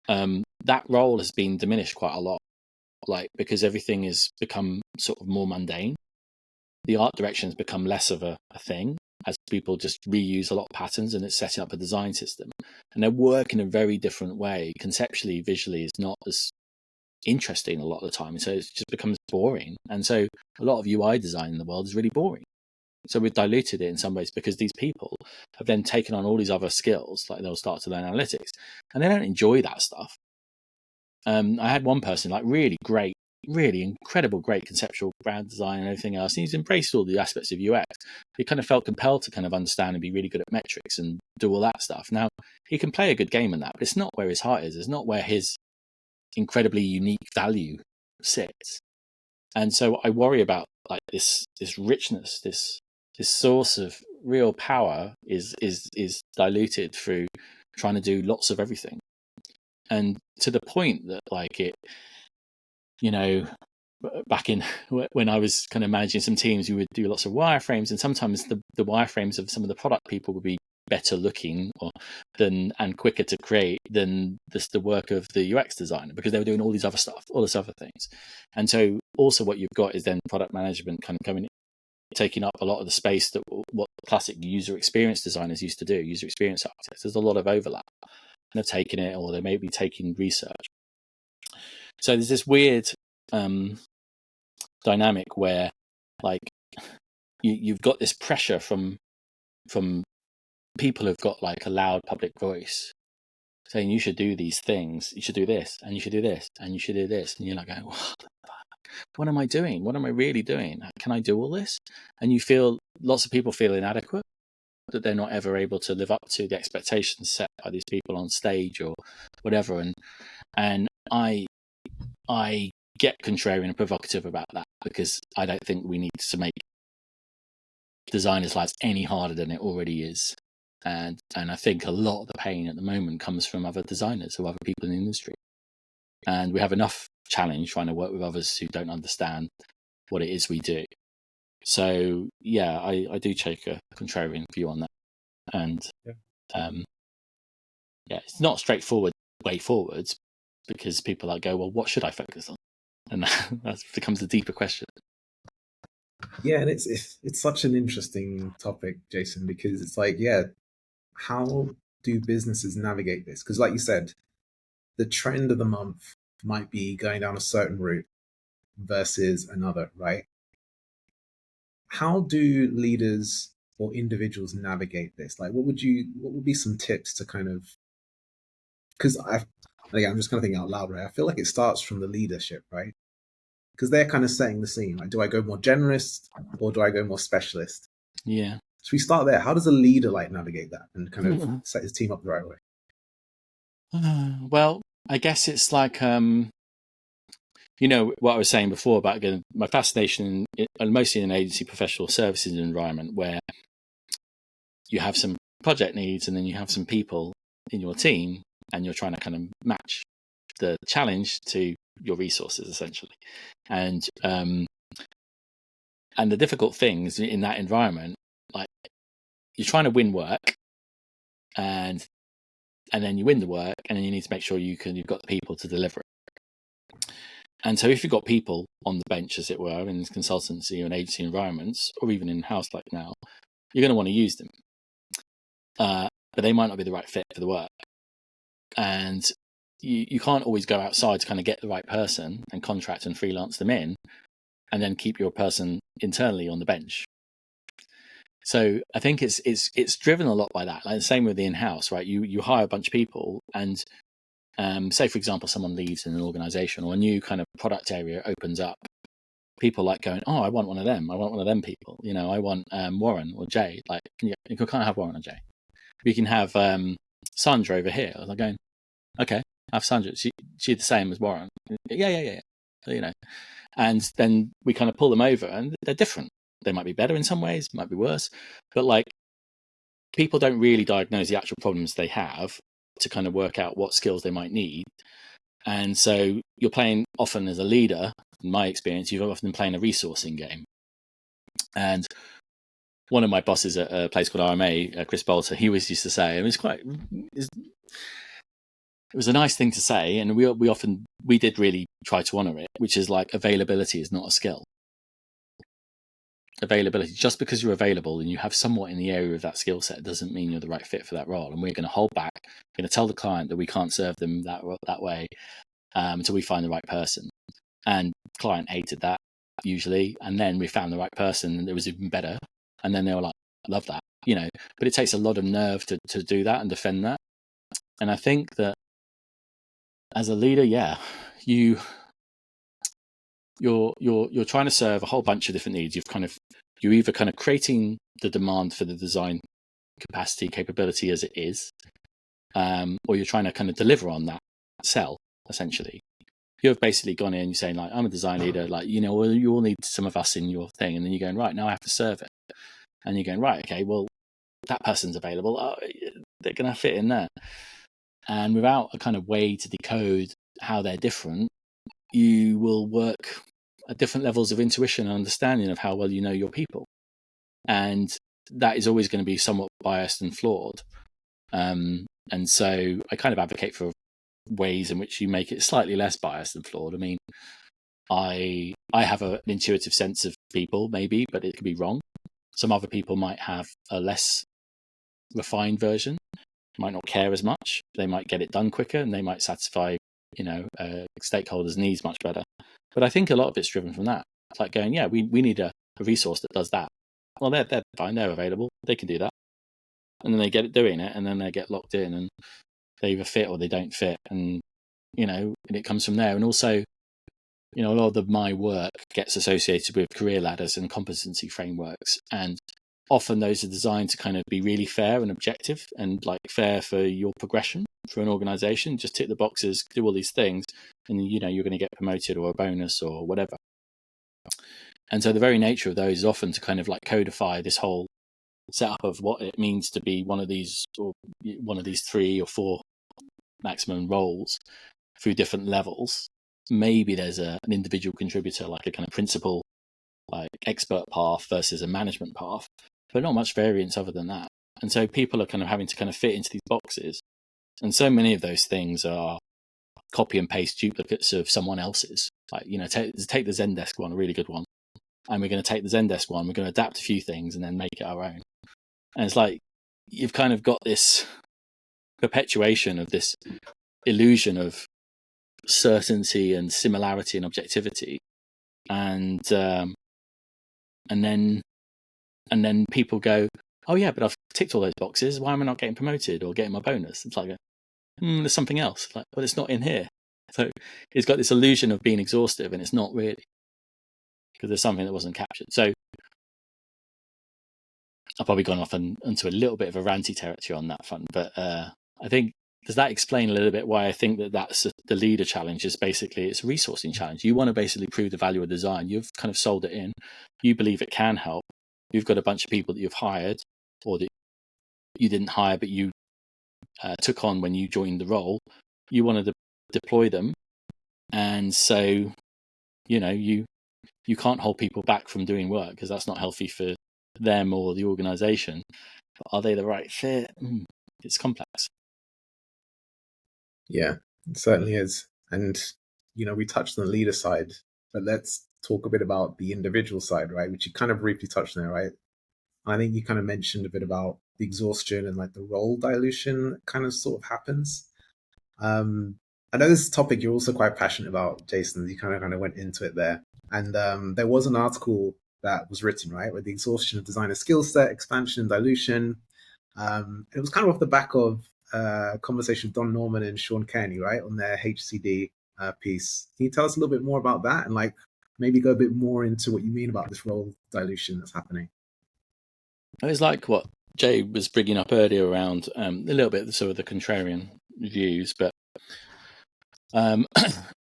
Speaker 3: that role has been diminished quite a lot, like because everything has become sort of more mundane. The art direction has become less of a thing as people just reuse a lot of patterns, and it's setting up a design system. And they work in a very different way. Conceptually, visually is not as interesting a lot of the time. And so it just becomes boring. And so a lot of UI design in the world is really boring. So we've diluted it in some ways because these people have then taken on all these other skills, like they'll start to learn analytics, and they don't enjoy that stuff. I had one person, like really great, really incredible, great conceptual brand design and everything else. And he's embraced all the aspects of UX. He kind of felt compelled to kind of understand and be really good at metrics and do all that stuff. Now, he can play a good game in that, but it's not where his heart is. It's not where his incredibly unique value sits. And so I worry about like this richness, this source of real power is diluted through trying to do lots of everything. And to the point that like it, you know, back in when I was kind of managing some teams, we would do lots of wireframes, and sometimes the wireframes of some of the product people would be better looking and quicker to create than the work of the UX designer, because they were doing all these other stuff, all these other things. And so also what you've got is then product management kind of taking up a lot of the space that what classic user experience designers used to do, user experience architects. There's a lot of overlap, and they've taken it, or they may be taking research. So there's this weird dynamic where like you've got this pressure from people who've got like a loud public voice saying you should do these things, you should do this, and you should do this, and you should do this, and you're like, what am I doing? What am I really doing? Can I do all this? And you feel, lots of people feel inadequate, that they're not ever able to live up to the expectations set by these people on stage or whatever. And I get contrarian and provocative about that, because I don't think we need to make designers' lives any harder than it already is. And I think a lot of the pain at the moment comes from other designers or other people in the industry. And we have enough challenge trying to work with others who don't understand what it is we do. So yeah, I do take a contrarian view on that. And it's not a straightforward way forwards, because people like go, well, what should I focus on? And that becomes a deeper question.
Speaker 2: Yeah, and it's such an interesting topic, Jason, because it's like, how do businesses navigate this? Because like you said, the trend of the month might be going down a certain route versus another, right? How do leaders or individuals navigate this? Like, what would be some tips to kind of, because I'm just kind of thinking out loud, right? I feel like it starts from the leadership, right? Because they're kind of setting the scene. Like, do I go more generalist or do I go more specialist?
Speaker 3: Yeah.
Speaker 2: So we start there. How does a leader like navigate that and kind of set his team up the right way?
Speaker 3: Well, I guess it's like, what I was saying before about again, my fascination, mostly in an agency professional services environment, where you have some project needs and then you have some people in your team, and you're trying to kind of match the challenge to your resources, essentially. And the difficult things in that environment, like you're trying to win work, and then you win the work, and then you need to make sure you've got the people to deliver it. And so if you've got people on the bench, as it were, in consultancy or agency environments, or even in-house like now, you're going to want to use them. But they might not be the right fit for the work. And you can't always go outside to kind of get the right person and contract and freelance them in, and then keep your person internally on the bench. So I think it's driven a lot by that. Like the same with the in-house, right? You hire a bunch of people, and say, for example, someone leaves in an organization, or a new kind of product area opens up, people like going, oh, I want one of them. I want one of them people. You know, I want Warren or Jay. Like, you can't have Warren or Jay. We can have Sandra over here. I was like going, okay, I have Sandra. She's the same as Warren. Yeah. You know, and then we kind of pull them over, and they're different. They might be better in some ways, might be worse, but like people don't really diagnose the actual problems they have to kind of work out what skills they might need. And so you're playing often as a leader. In my experience, you've often playing a resourcing game. And one of my bosses at a place called RMA, Chris Bolter, he always used to say, and it was a nice thing to say, and we did really try to honor it, which is like availability is not a skill. Availability, just because you're available and you have somewhat in the area of that skill set doesn't mean you're the right fit for that role. And we're going to hold back. We're going to tell the client that we can't serve them that way until we find the right person. And the client hated that usually, and then we found the right person and it was even better. And then they were like, I love that, you know. But it takes a lot of nerve to do that and defend that. And I think that as a leader, yeah, you're trying to serve a whole bunch of different needs. You're either kind of creating the demand for the design capability as it is, or you're trying to kind of deliver on that sell, essentially. You've basically gone in, you're saying like, I'm a design leader, like, you know, well, you all need some of us in your thing. And then you're going, right, now I have to serve it. And you're going, right, okay, well, that person's available. Oh, they're going to fit in there. And without a kind of way to decode how they're different, you will work at different levels of intuition and understanding of how well you know your people. And that is always going to be somewhat biased and flawed. And so I kind of advocate for ways in which you make it slightly less biased and flawed. I mean, I have an intuitive sense of people, maybe, but it could be wrong. Some other people might have a less refined version, might not care as much. They might get it done quicker and they might satisfy, you know, stakeholders' needs much better. But I think a lot of it's driven from that. It's like going, yeah, we need a resource that does that. Well, they're fine, they're available, they can do that. And then they get it doing it, and then they get locked in, and they either fit or they don't fit. And, you know, and it comes from there. And also, you know, a lot of my work gets associated with career ladders and competency frameworks. And often those are designed to kind of be really fair and objective and like fair for your progression for an organization. Just tick the boxes, do all these things, and, you know, you're going to get promoted or a bonus or whatever. And so the very nature of those is often to kind of like codify this whole setup of what it means to be one of these 3 or 4 maximum roles through different levels. Maybe there's an individual contributor, like a kind of principal, like expert path versus a management path, but not much variance other than that. And so people are kind of having to kind of fit into these boxes. And so many of those things are copy and paste duplicates of someone else's. Like, you know, take the Zendesk one, a really good one. And we're going to take the Zendesk one, we're going to adapt a few things and then make it our own. And it's like, you've kind of got this perpetuation of this illusion of certainty and similarity and objectivity. And then people go, oh yeah, but I've ticked all those boxes. Why am I not getting promoted or getting my bonus? It's like, there's something else. Like, well, it's not in here. So it's got this illusion of being exhaustive, and it's not really, because there's something that wasn't captured. So I've probably gone off into a little bit of a ranty territory on that front, but I think, does that explain a little bit why I think that's the leader challenge? Is basically, it's a resourcing challenge. You want to basically prove the value of design. You've kind of sold it in. You believe it can help. You've got a bunch of people that you've hired, or that you didn't hire but you took on when you joined the role. You want to deploy them, and so, you know, you can't hold people back from doing work because that's not healthy for them or the organization. But are they the right fit? It's complex.
Speaker 2: Yeah, it certainly is. And, you know, we touched on the leader side, but let's talk a bit about the individual side, right? Which you kind of briefly touched on there, right? I think you kind of mentioned a bit about the exhaustion and like the role dilution that kind of sort of happens. I know this topic you're also quite passionate about, Jason. You kind of went into it there. And there was an article that was written, right, with the exhaustion of designer skill set, expansion and dilution. It was kind of off the back of a conversation with Don Norman and Sean Kearney, right, on their HCD piece. Can you tell us a little bit more about that and like maybe go a bit more into what you mean about this role dilution that's happening.
Speaker 3: It's like what Jay was bringing up earlier around a little bit sort of the contrarian views, but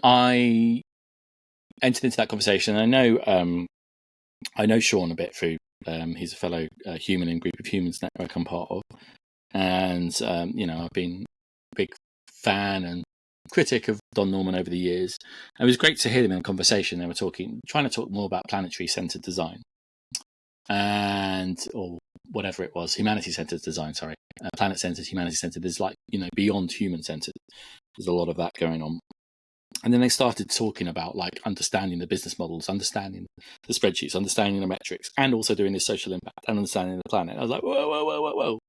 Speaker 3: I entered into that conversation. I know Sean a bit through he's a fellow human in Group of Humans network I'm part of, and I've been a big fan and critic of Don Norman over the years. And it was great to hear them in a conversation. They were trying to talk more about planetary centered design, or whatever it was, humanity centered design. Sorry, planet centered, humanity centered. There's beyond human centered. There's a lot of that going on. And then they started talking about understanding the business models, understanding the spreadsheets, understanding the metrics, and also doing the social impact and understanding the planet. I was like, whoa.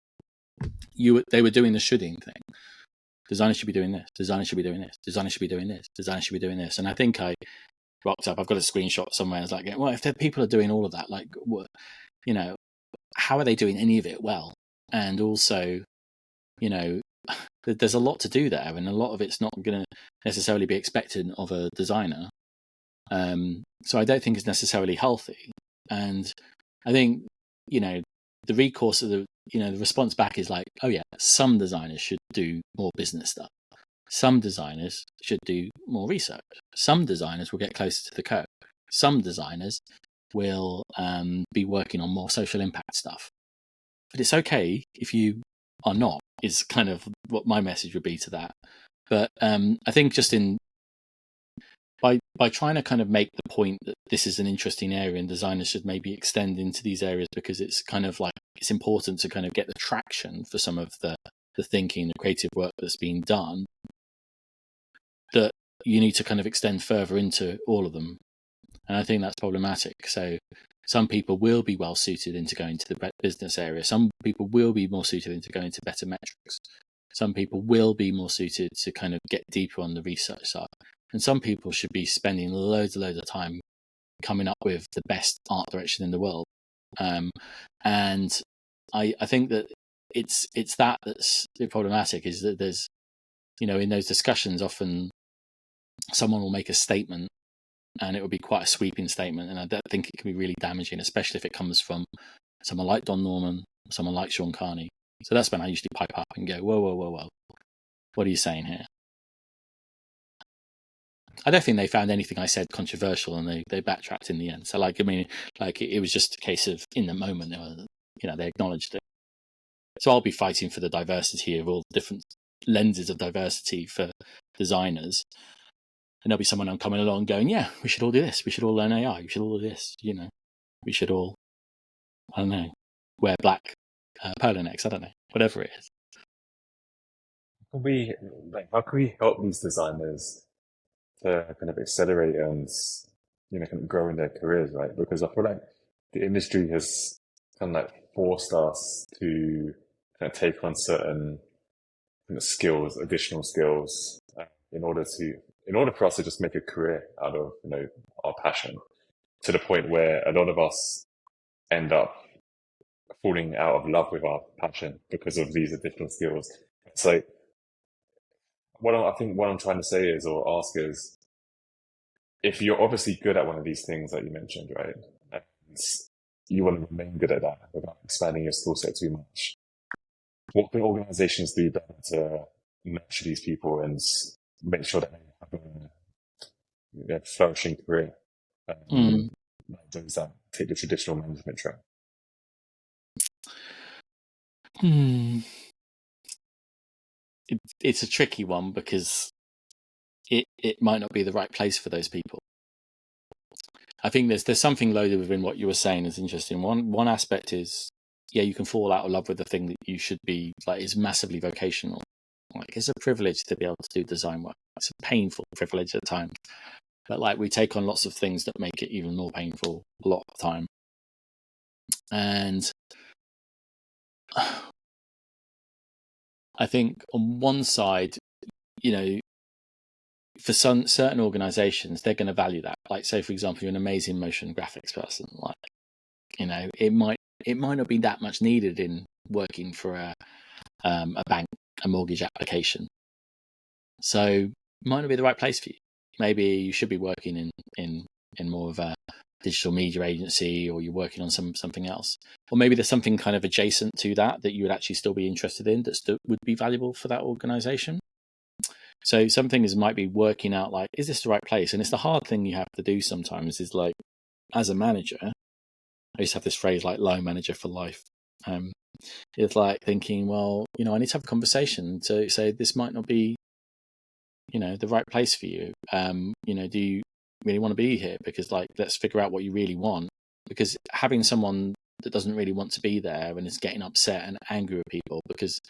Speaker 3: They were doing the shoulding thing. Designers should be doing this. Designers should be doing this. Designers should be doing this. Designers should be doing this. And I think I rocked up. I've got a screenshot somewhere. I was like, well, if the people are doing all of that, how are they doing any of it well? And also, there's a lot to do there, and a lot of it's not going to necessarily be expected of a designer. So I don't think it's necessarily healthy. And I think, the recourse of the response back is like, oh yeah, some designers should do more business stuff. Some designers should do more research. Some designers will get closer to the code. Some designers will be working on more social impact stuff. But it's okay if you are not, is kind of what my message would be to that. But I think just by trying to kind of make the point that this is an interesting area and designers should maybe extend into these areas, because it's kind of it's important to kind of get the traction for some of the thinking, the creative work that's being done, that you need to kind of extend further into all of them. And I think that's problematic. So some people will be well suited into going to the business area. Some people will be more suited into going to better metrics. Some people will be more suited to kind of get deeper on the research side. And some people should be spending loads of time coming up with the best art direction in the world. And I think that it's that's problematic, is that there's, in those discussions, often someone will make a statement and it will be quite a sweeping statement. And I don't think it can be really damaging, especially if it comes from someone like Don Norman, someone like Sean Carney. So that's when I usually pipe up and go, whoa. What are you saying here? I don't think they found anything I said controversial, and they backtracked in the end. So it was just a case of, in the moment, they acknowledged it. So I'll be fighting for the diversity of all the different lenses of diversity for designers. And there'll be someone coming along going, yeah, we should all do this. We should all learn AI. We should all do this. We should all, I don't know, wear black polo necks. I don't know, whatever it is.
Speaker 1: How can we help these designers to kind of accelerate and kind of grow in their careers, right? Because I feel like the industry has kind of forced us to kind of take on certain skills, additional skills, in order for us to just make a career out of our passion, to the point where a lot of us end up falling out of love with our passion because of these additional skills. So what I'm trying to say is, or ask is, if you're obviously good at one of these things that you mentioned, right, and you want to remain good at that without expanding your skill set too much, what can organizations do better to nurture these people and make sure that they have a flourishing career? Like those that take the traditional management track.
Speaker 3: It's a tricky one, because it might not be the right place for those people. I think there's something loaded within what you were saying that's interesting. One aspect is, yeah, you can fall out of love with the thing that you should be is massively vocational. It's a privilege to be able to do design work. It's a painful privilege at times, but we take on lots of things that make it even more painful a lot of the time. And I think on one side, for some certain organizations, they're going to value that. Say, for example, you're an amazing motion graphics person. It might not be that much needed in working for a bank, a mortgage application. So it might not be the right place for you. Maybe you should be working in in more of a digital media agency, or you're working on something else, or maybe there's something kind of adjacent to that you would actually still be interested in, that still would be valuable for that organization. So some things might be working out like, is this the right place? And it's the hard thing you have to do sometimes, is like, as a manager, I used to have this phrase like line manager for life. It's like thinking, well, I need to have a conversation to say this might not be, the right place for you. Do you really want to be here? Because like, let's figure out what you really want. Because having someone that doesn't really want to be there and is getting upset and angry with people because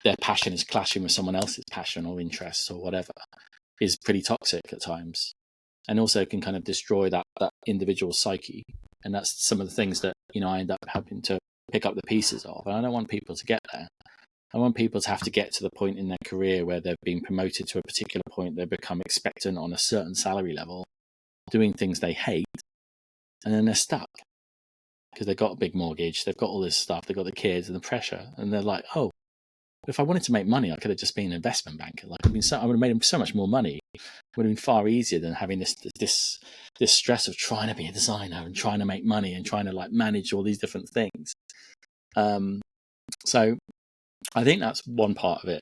Speaker 3: their passion is clashing with someone else's passion or interests or whatever is pretty toxic at times, and also can kind of destroy that individual psyche. And that's some of the things that, I end up having to pick up the pieces of. And I don't want people to get there. I want people to have to get to the point in their career where they've been promoted to a particular point, they become expectant on a certain salary level, doing things they hate, and then they're stuck because they've got a big mortgage, they've got all this stuff, they've got the kids and the pressure, and they're like, oh, if I wanted to make money, I could have just been an investment banker. Like, I would have made so much more money. It would have been far easier than having this stress of trying to be a designer and trying to make money and trying to like manage all these different things. So I think that's one part of it.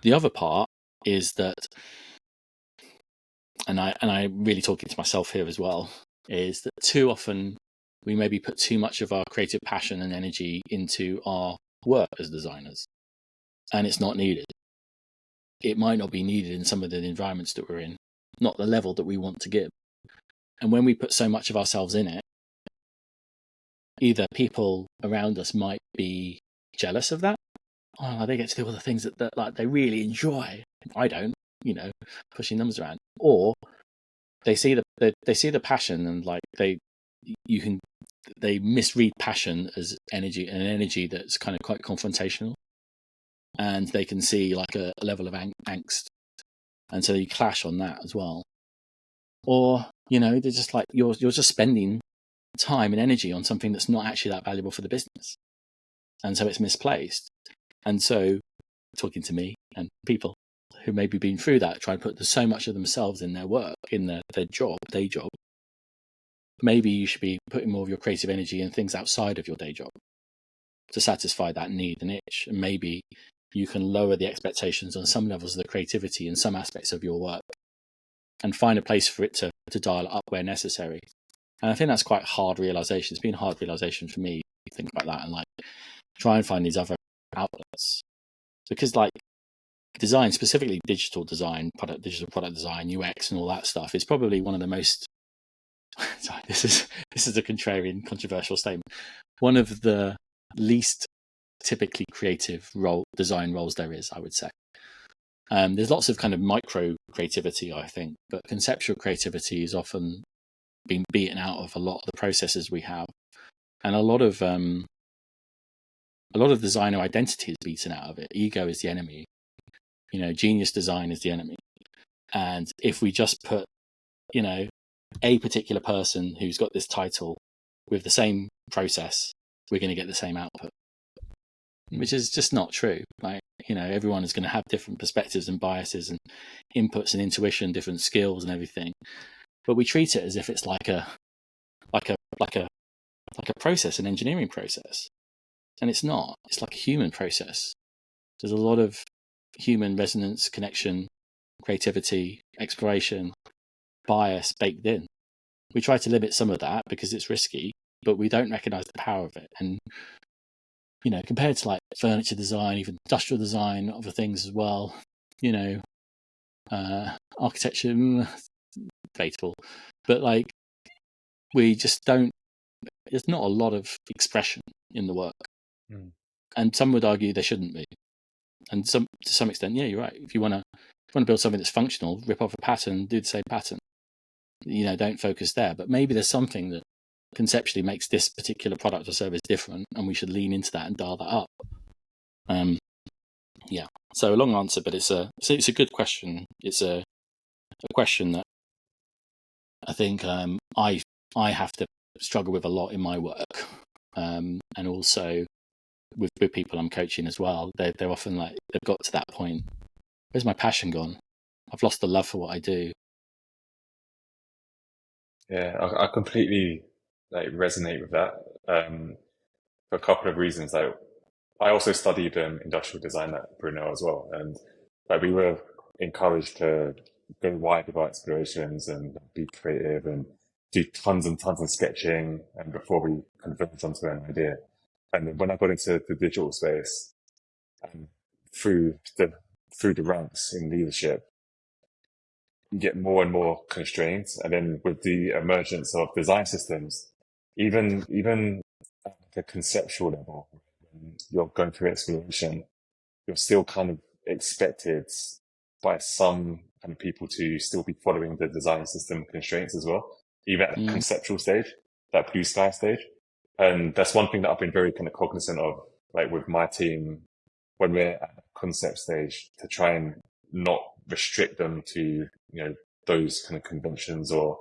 Speaker 3: The other part is that, and I really talking to myself here as well, is that too often we maybe put too much of our creative passion and energy into our work as designers, and it's not needed. It might not be needed in some of the environments that we're in, not the level that we want to give. And when we put so much of ourselves in it, either people around us might be jealous of that. Oh, they get to do all the things that like they really enjoy. I don't, pushing numbers around. Or they see the passion, and like they misread passion as energy, and an energy that's kind of quite confrontational, and they can see like a level of angst, and so you clash on that as well. Or they're just like, you're just spending time and energy on something that's not actually that valuable for the business, and so it's misplaced. And so talking to me and people who maybe been through that, try and put so much of themselves in their work, in their day job, maybe you should be putting more of your creative energy in things outside of your day job to satisfy that need and itch. And maybe you can lower the expectations on some levels of the creativity in some aspects of your work and find a place for it to dial up where necessary. And I think that's quite a hard realization. It's been a hard realization for me to think about that and like try and find these other outlets. Because like design, specifically digital design, digital product design, UX and all that stuff is probably one of the most, sorry, this is a contrarian, controversial statement, one of the least typically creative design roles there is, I would say. There's lots of kind of micro creativity, I think, but conceptual creativity is often being beaten out of a lot of the processes we have, and a lot of designer identity is beaten out of it. Ego is the enemy. Genius design is the enemy. And if we just put, a particular person who's got this title with the same process, we're going to get the same output, which is just not true. Like, everyone is going to have different perspectives and biases and inputs and intuition, different skills and everything. But we treat it as if it's like a process, an engineering process. And it's not. It's like a human process. There's a lot of human resonance, connection, creativity, exploration, bias baked in. We try to limit some of that because it's risky, but we don't recognize the power of it. And, compared to like furniture design, even industrial design, other things as well, architecture, debatable. But like, we just don't, there's not a lot of expression in the work. Mm. And some would argue there shouldn't be. And to some extent, yeah, you're right. If you want to build something that's functional, rip off a pattern, do the same pattern. Don't focus there. But maybe there's something that conceptually makes this particular product or service different, and we should lean into that and dial that up. Yeah. So a long answer, but it's a good question. It's a question that I think I have to struggle with a lot in my work, and also with people I'm coaching as well. They're often like, they've got to that point. Where's my passion gone? I've lost the love for what I do.
Speaker 1: Yeah, I completely like resonate with that. For a couple of reasons. Like, I also studied industrial design at Brunel as well, and like we were encouraged to go wide with our explorations and be creative and do tons and tons of sketching, and before we converged onto an idea. And then when I got into the digital space and through the through the ranks in leadership, you get more and more constraints. And then with the emergence of design systems, even at the conceptual level, when you're going through exploration, you're still kind of expected by some kind of people to still be following the design system constraints as well, even at the
Speaker 3: Mm.
Speaker 1: conceptual stage, that blue sky stage. And that's one thing that I've been very kind of cognizant of, like with my team, when we're at the concept stage, to try and not restrict them to, those kind of conventions or,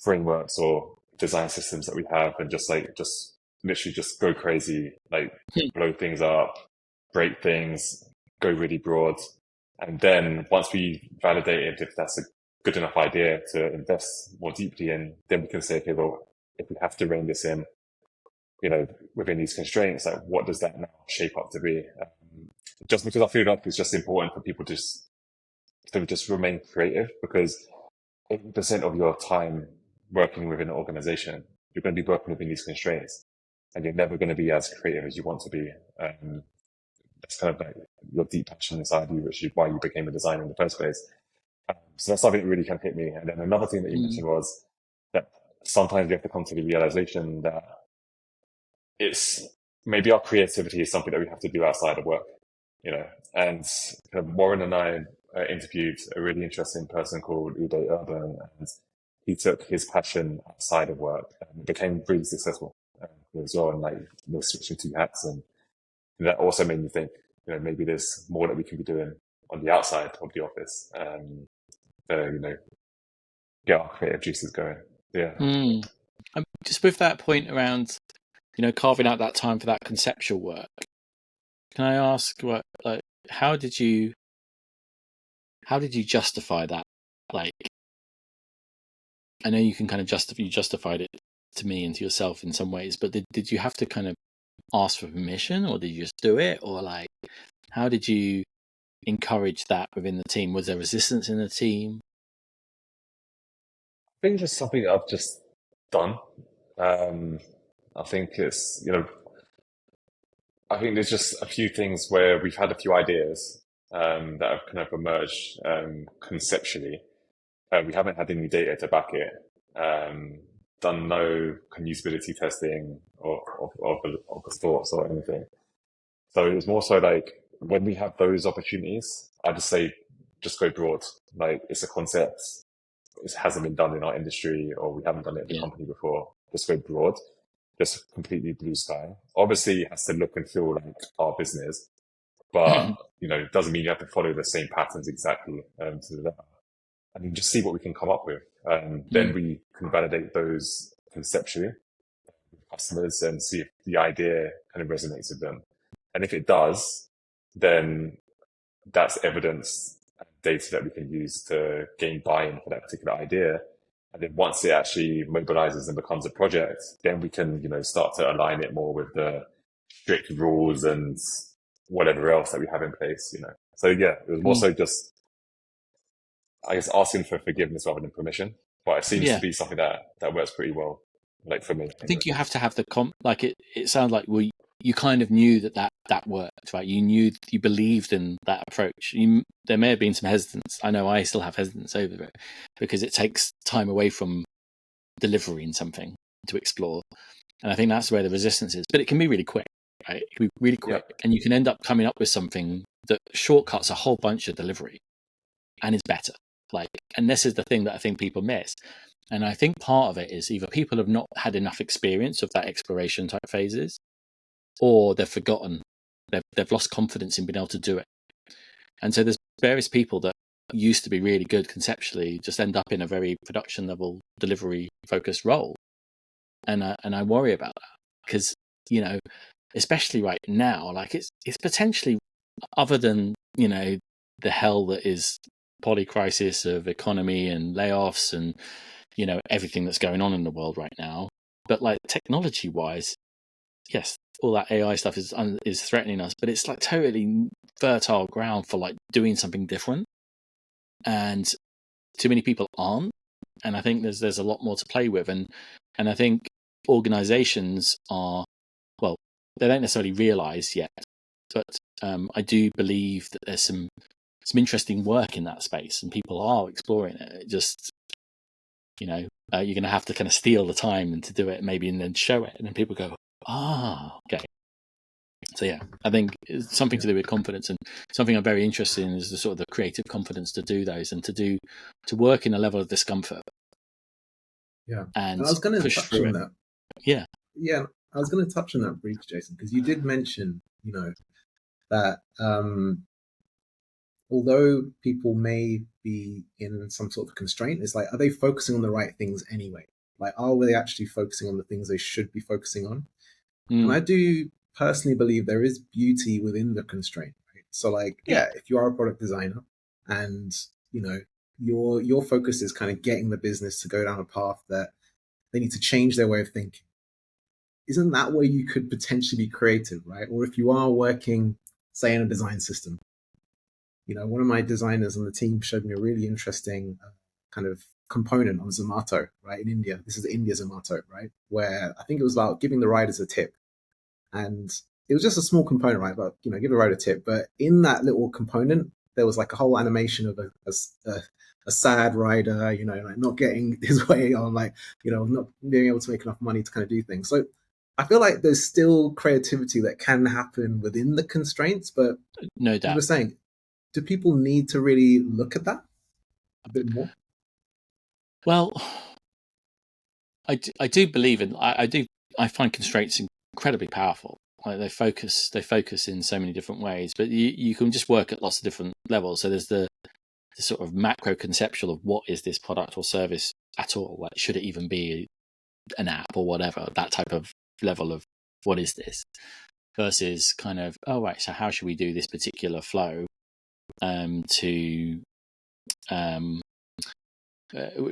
Speaker 1: frameworks or design systems that we have, and just literally just go crazy, like blow things up, break things, go really broad. And then once we validated if that's a good enough idea to invest more deeply in, then we can say, okay, well, if we have to rein this in, within these constraints, like what does that now shape up to be? Just because I feel like it's just important for people to just remain creative, because 80% of your time working within an organization, you're going to be working within these constraints, and you're never going to be as creative as you want to be. That's kind of like your deep passion inside you, which is why you became a designer in the first place. So that's something that really kind of hit me. And then another thing that you mentioned was that sometimes you have to come to the realization that it's maybe our creativity is something that we have to do outside of work, and kind of Warren and I interviewed a really interesting person called Uday Urban, and he took his passion outside of work and became really successful as well, and like switching two hats. And that also made me think, maybe there's more that we can be doing on the outside of the office, to, get our creative juices going. Yeah.
Speaker 3: Just with that point around, carving out that time for that conceptual work, can I ask how did you justify that? Like, I know you can kind of justified it to me and to yourself in some ways, but did you have to kind of ask for permission, or did you just do it, or like, how did you encourage that within the team? Was there resistance in the team?
Speaker 1: I think it's just something that I've just done. I think it's, I think there's just a few things where we've had a few ideas that have kind of emerged conceptually. We haven't had any data to back it. Done no usability testing of the thoughts or anything. So it was more so like when we have those opportunities, I just say, just go broad. Like, it's a concept. It hasn't been done in our industry, or we haven't done it in the company before. Just go broad. Just completely blue sky. Obviously, it has to look and feel like our business, but it doesn't mean you have to follow the same patterns exactly to that. I mean, just see what we can come up with. Then we can validate those conceptually with customers and see if the idea kind of resonates with them. And if it does, then that's evidence and data that we can use to gain buy-in for that particular idea. And then once it actually mobilizes and becomes a project, then we can, start to align it more with the strict rules and whatever else that we have in place, So yeah, it was more so just, I guess, asking for forgiveness rather than permission. But it seems to be something that works pretty well, like for me.
Speaker 3: I think you have to have the it sounds like you kind of knew that worked, right? You believed in that approach. There may have been some hesitance. I know I still have hesitance over it because it takes time away from delivering something to explore. And I think that's where the resistance is. But it can be really quick, right? It can be really quick. Yeah. And you can end up coming up with something that shortcuts a whole bunch of delivery and is better. And this is the thing that I think people miss. And I think part of it is either people have not had enough experience of that exploration type phases, or they've forgotten. They've lost confidence in being able to do it. And so there's various people that used to be really good conceptually just end up in a very production level delivery focused role. And I worry about that because, especially right now, like it's potentially, other than, the hell that is polycrisis of economy and layoffs and, everything that's going on in the world right now. But like technology wise, yes, all that AI stuff is threatening us, but it's like totally fertile ground for like doing something different. And too many people aren't. And I think there's a lot more to play with. And I think organizations are, well, they don't necessarily realize yet, but I do believe that there's some interesting work in that space and people are exploring it. It just, you're going to have to kind of steal the time and to do it maybe and then show it. And then people go, okay. So yeah, I think it's something to do with confidence, and something I'm very interested in is the sort of the creative confidence to do those and to work in a level of discomfort.
Speaker 2: Yeah,
Speaker 3: and
Speaker 2: I was going to touch on that.
Speaker 3: Yeah,
Speaker 2: I was going to touch on that briefly, Jason, because you did mention, that although people may be in some sort of constraint, it's like, are they focusing on the right things anyway? Like, are they actually focusing on the things they should be focusing on? And I do personally believe there is beauty within the constraint, right? So like, if you are a product designer and, your focus is kind of getting the business to go down a path that they need to change their way of thinking. Isn't that where you could potentially be creative, right? Or if you are working, say, in a design system, one of my designers on the team showed me a really interesting kind of component on Zomato, right, in India. This is India Zomato, right, where I think it was about giving the riders a tip. And it was just a small component, right, but, give the rider a tip. But in that little component, there was like a whole animation of a sad rider, like not getting his way on, like, not being able to make enough money to kind of do things. So I feel like there's still creativity that can happen within the constraints, but
Speaker 3: no doubt.
Speaker 2: As we're saying, do people need to really look at that a bit more?
Speaker 3: Well, I do believe in, I find constraints incredibly powerful. Like they focus in so many different ways, but you can just work at lots of different levels. So there's the sort of macro conceptual of what is this product or service at all? Like, should it even be an app or whatever? That type of level of what is this versus kind of, so how should we do this particular flow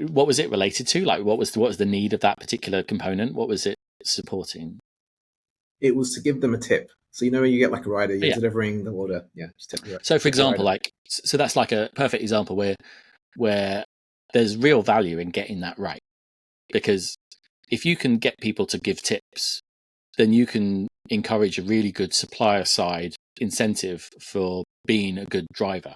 Speaker 3: what was it related to? Like, what was the need of that particular component? What was it supporting?
Speaker 2: It was to give them a tip. So when you get like a rider, you're delivering the order. Yeah, just tip the,
Speaker 3: so for example, like, so that's like a perfect example where there's real value in getting that right, because if you can get people to give tips, then you can encourage a really good supplier side incentive for being a good driver,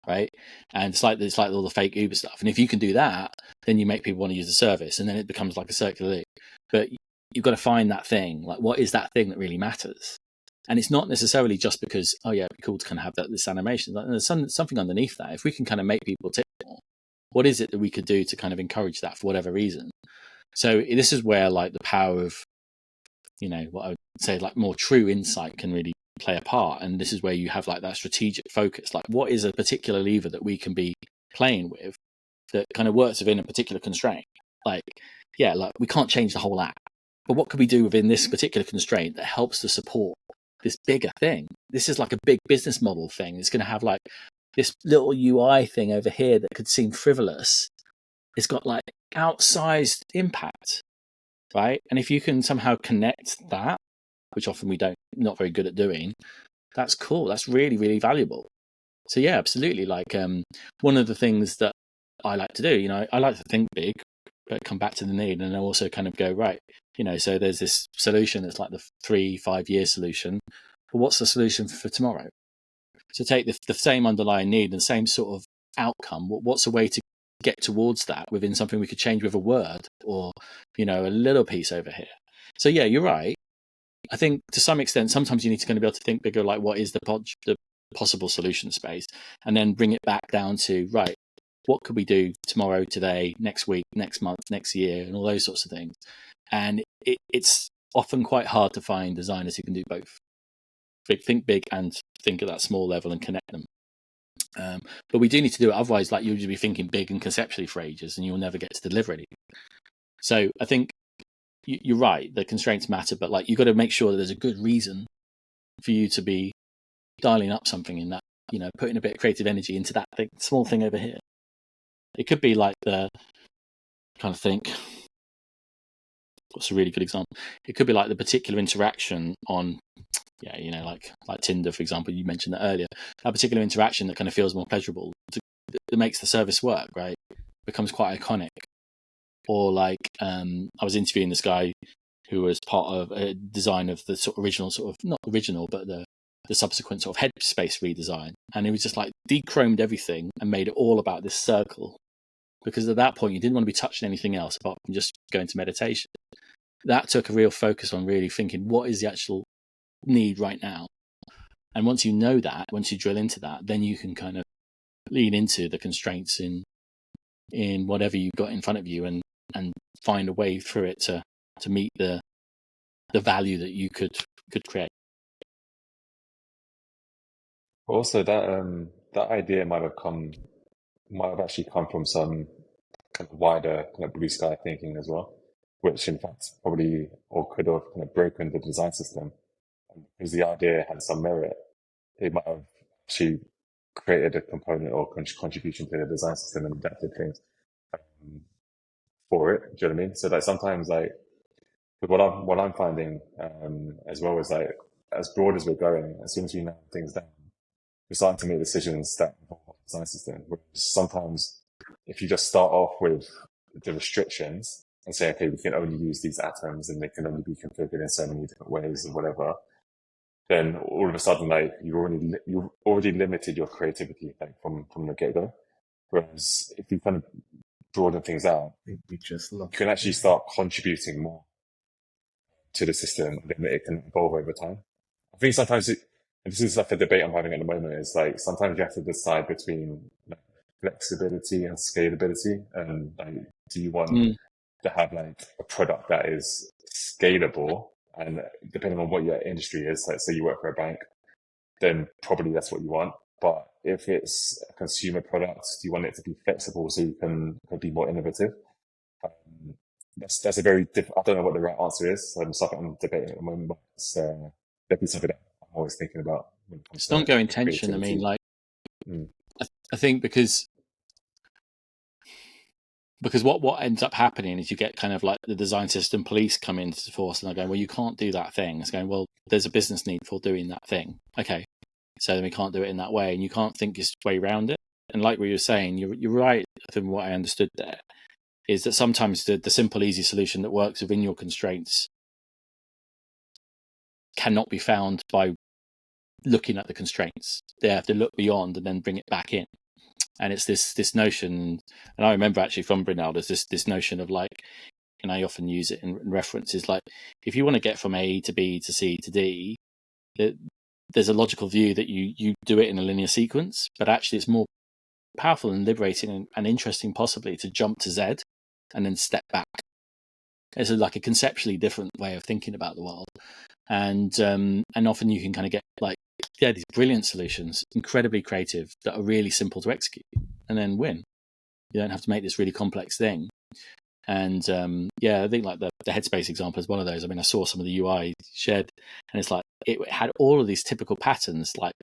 Speaker 3: right? And it's like all the fake Uber stuff. And if you can do that, then you make people want to use the service, and then it becomes like a circular loop. But you've got to find that thing. Like, what is that thing that really matters? And it's not necessarily just because, it'd be cool to kind of have this animation. Like, there's something underneath that. If we can kind of make people tip more, what is it that we could do to kind of encourage that for whatever reason? So this is where like the power of, what I would say, like more true insight can really play a part. And this is where you have like that strategic focus. Like, what is a particular lever that we can be playing with that kind of works within a particular constraint? Like, like we can't change the whole app, but what could we do within this particular constraint that helps to support this bigger thing? This is like a big business model thing. It's going to have like this little UI thing over here that could seem frivolous. It's got like outsized impact, right? And if you can somehow connect that, which often we not very good at doing, that's cool. That's really, really valuable. So yeah, absolutely. Like one of the things that I like to do, I like to think big, but come back to the need, and also kind of go, right, so there's this solution that's like the 3-5 year solution, but what's the solution for tomorrow? So take the same underlying need and same sort of outcome. What's a way to get towards that within something we could change with a word or, a little piece over here? So yeah, you're right. I think to some extent, sometimes you need to kind of be able to think bigger, like what is the possible solution space, and then bring it back down to, right, what could we do tomorrow, today, next week, next month, next year, and all those sorts of things. And it's often quite hard to find designers who can do both. Think big and think at that small level and connect them. But we do need to do it. Otherwise, like, you'll just be thinking big and conceptually for ages and you'll never get to deliver anything. So I think you're right. The constraints matter, but like, you've got to make sure that there's a good reason for you to be dialing up something in that, putting a bit of creative energy into that small thing over here. It could be like the Kind of think, what's a really good example? It could be like the particular interaction on, like Tinder, for example. You mentioned that earlier. That particular interaction that kind of feels more pleasurable, that makes the service work, right? Becomes quite iconic. Or like, I was interviewing this guy who was part of a design of the sort of original, not original, but the subsequent sort of headspace redesign. And he was just like de-chromed everything and made it all about this circle. Because at that point, you didn't want to be touching anything else apart from just going to meditation. That took a real focus on really thinking, what is the actual need right now? And once you know that, once you drill into that, then you can kind of lean into the constraints in whatever you've got in front of you and find a way through it to meet the value that you could create.
Speaker 1: Also, that idea might have actually come from some kind of wider kind of blue sky thinking as well, which in fact probably or could have kind of broken the design system. And because the idea had some merit, it might have actually created a component or contribution to the design system and adapted things for it. Do you know what I mean? So like sometimes like what I'm finding as well is like as broad as we're going, as soon as we narrow things down, we're starting to make decisions that involve the design system. Whereas sometimes if you just start off with the restrictions and say, okay, we can only use these atoms and they can only be configured in so many different ways or whatever, then all of a sudden, like you've already limited your creativity like from the get-go. Whereas if you kind of broaden things out,
Speaker 2: you
Speaker 1: can actually start contributing more to the system, then it can evolve over time. I think sometimes and this is like a debate I'm having at the moment, is like sometimes you have to decide between like flexibility and scalability, and like do you want to have like a product that is scalable, and depending on what your industry is, like say you work for a bank, then probably that's what you want. But if it's a consumer product, do you want it to be flexible so you can be more innovative? That's a very I don't know what the right answer is. Something I'm debating at the moment, but it's definitely something that I'm always thinking about.
Speaker 3: It's an ongoing tension. I mean, like, I think because what ends up happening is you get kind of like the design system police come into force and they're going, well, you can't do that thing. It's going, well, there's a business need for doing that thing. Okay, so then we can't do it in that way, and you can't think your way around it. And like what you were saying, you're right. From what I understood there, is that sometimes the simple, easy solution that works within your constraints cannot be found by looking at the constraints. They have to look beyond and then bring it back in. And it's this notion, and I remember actually from Brunel, there's this notion of like, and I often use it in references, like if you want to get from A to B to C to D, there's a logical view that you do it in a linear sequence, but actually it's more powerful and liberating and interesting possibly to jump to Z and then step back. It's like a conceptually different way of thinking about the world, and often you can kind of get like these brilliant solutions, incredibly creative, that are really simple to execute, and then win. You don't have to make this really complex thing. And I think like the Headspace example is one of those. I mean, I saw some of the UI shared, and it's like it had all of these typical patterns, like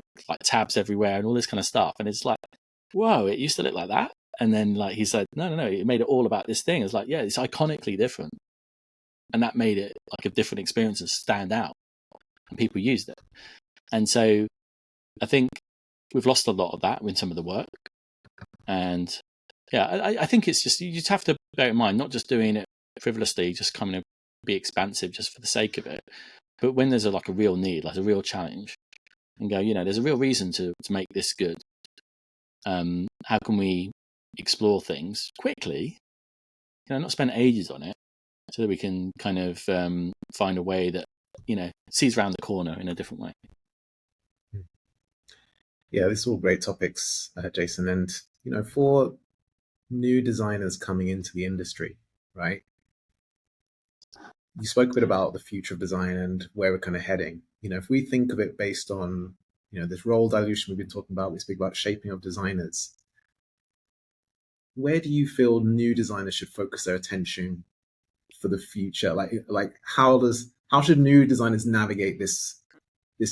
Speaker 3: tabs everywhere and all this kind of stuff, and it's like, whoa, it used to look like that. And then like he said, no, it made it all about this thing. It's like, yeah, it's iconically different. And that made it like a different experience and stand out. And people used it. And so I think we've lost a lot of that in some of the work. And I think it's just, you just have to bear in mind, not just doing it frivolously, just coming to be expansive just for the sake of it. But when there's a real need, like a real challenge, and go, there's a real reason to make this good. How can we explore things quickly, not spend ages on it, so that we can kind of find a way that sees around the corner in a different way.
Speaker 2: Yeah, these are all great topics, Jason. And for new designers coming into the industry, right? You spoke a bit about the future of design and where we're kind of heading. If we think of it based on this role dilution we've been talking about, we speak about shaping of designers. Where do you feel new designers should focus their attention for the future? Like how should new designers navigate this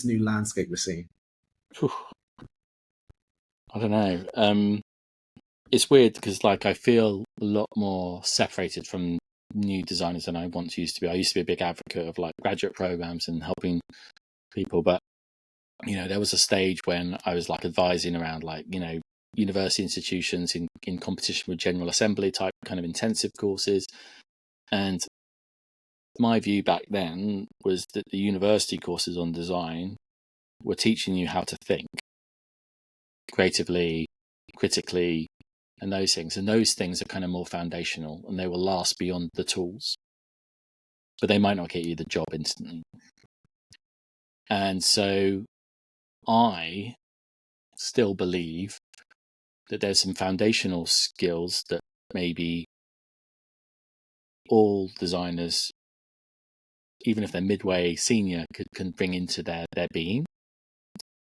Speaker 2: new landscape we're seeing?
Speaker 3: I don't know. it's weird because like I feel a lot more separated from new designers than I once used to be. I used to be a big advocate of like graduate programs and helping people, but there was a stage when I was like advising around like university institutions in competition with General Assembly type kind of intensive courses. And my view back then was that the university courses on design were teaching you how to think creatively, critically, and those things. And those things are kind of more foundational and they will last beyond the tools, but they might not get you the job instantly. And so I still believe that there's some foundational skills that maybe all designers, even if they're midway senior, can bring into their being,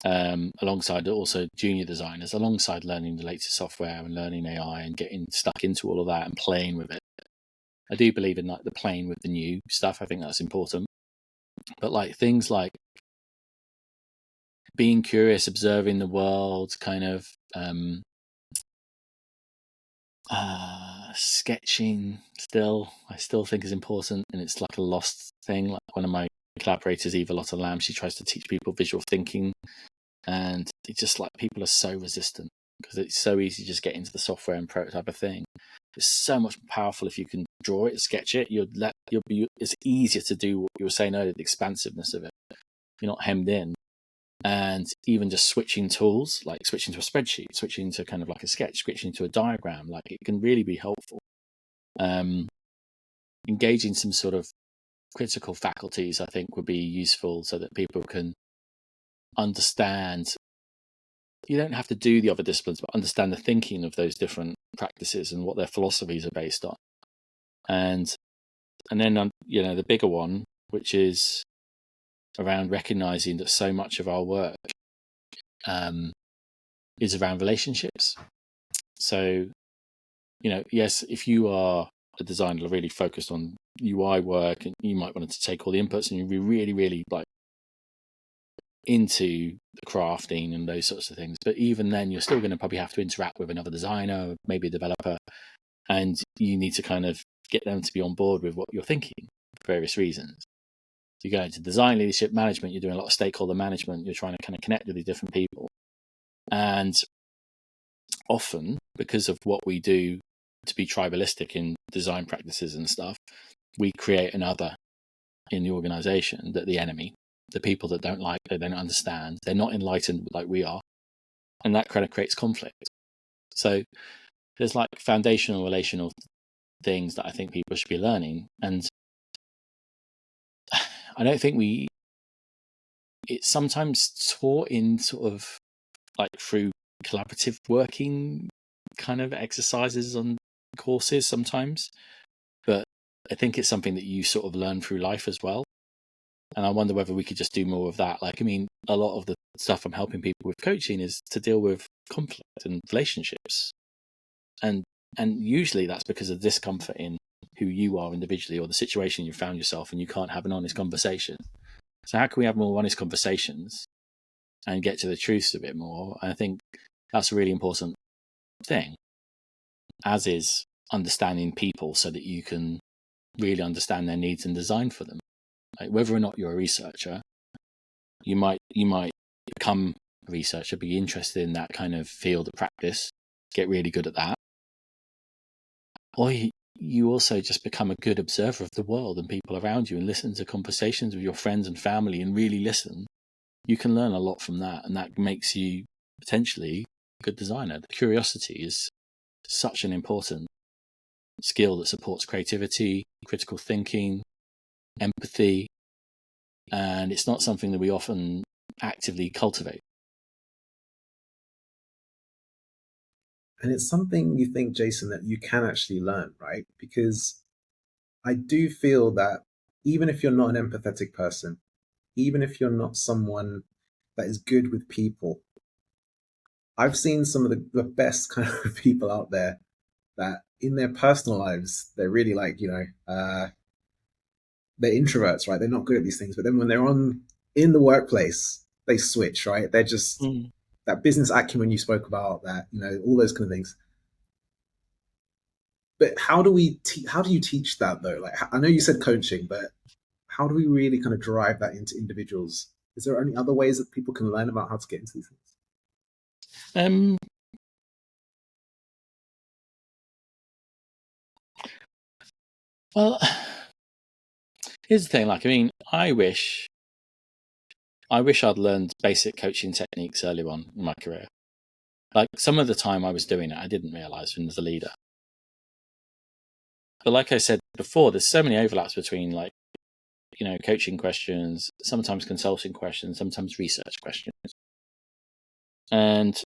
Speaker 3: alongside also junior designers, alongside learning the latest software and learning AI and getting stuck into all of that and playing with it. I do believe in like the playing with the new stuff. I think that's important. But like things like being curious, observing the world, kind of sketching I still think is important, and it's like a lost thing. Like one of my collaborators, Eva Lotta Lamb, she tries to teach people visual thinking, and it's just like people are so resistant because it's so easy to just get into the software and prototype a thing. It's so much more powerful if you can draw it, sketch it. It's easier to do what you were saying earlier, the expansiveness of it. You're not hemmed in. And even just switching tools, like switching to a spreadsheet, switching to kind of like a sketch, switching to a diagram, like it can really be helpful. Engaging some sort of critical faculties, I think, would be useful so that people can understand. You don't have to do the other disciplines, but understand the thinking of those different practices and what their philosophies are based on. And then, the bigger one, which is around recognizing that so much of our work is around relationships. So, yes, if you are a designer really focused on UI work, and you might want to take all the inputs and you'd be really, really like into the crafting and those sorts of things. But even then, you're still going to probably have to interact with another designer, maybe a developer, and you need to kind of get them to be on board with what you're thinking for various reasons. You go into design leadership management, you're doing a lot of stakeholder management, you're trying to kind of connect with these different people. And often, because of what we do to be tribalistic in design practices and stuff, we create another in the organization, that the enemy, the people that don't like, they don't understand, they're not enlightened like we are. And that kind of creates conflict. So there's like foundational relational things that I think people should be learning. And I don't think it's sometimes taught in sort of like through collaborative working kind of exercises on courses sometimes, but I think it's something that you sort of learn through life as well. And I wonder whether we could just do more of that. Like, I mean, a lot of the stuff I'm helping people with coaching is to deal with conflict and relationships. And usually that's because of discomfort in who you are individually or the situation you found yourself, and you can't have an honest conversation. So how can we have more honest conversations and get to the truths a bit more? And I think that's a really important thing, as is understanding people so that you can really understand their needs and design for them. Like, whether or not you're a researcher, you might become a researcher, be interested in that kind of field of practice, get really good at that. Or you also just become a good observer of the world and people around you and listen to conversations with your friends and family and really listen. You can learn a lot from that, and that makes you potentially a good designer. The curiosity is such an important skill that supports creativity, critical thinking, empathy, and it's not something that we often actively cultivate.
Speaker 2: And it's something you think, Jason, that you can actually learn, right? Because I do feel that even if you're not an empathetic person, even if you're not someone that is good with people, I've seen some of the best kind of people out there that in their personal lives, they're really like, they're introverts, right? They're not good at these things. But then when they're in the workplace, they switch, right? They're just that business acumen you spoke about, that, all those kind of things. But how do how do you teach that though? Like, I know you said coaching, but how do we really kind of drive that into individuals? Is there any other ways that people can learn about how to get into these things?
Speaker 3: Um, well, here's the thing. Like, I mean, I wish I'd learned basic coaching techniques early on in my career. Like, some of the time I was doing it, I didn't realize when as a leader. But like I said before, there's so many overlaps between, like, you know, coaching questions, sometimes consulting questions, sometimes research questions. And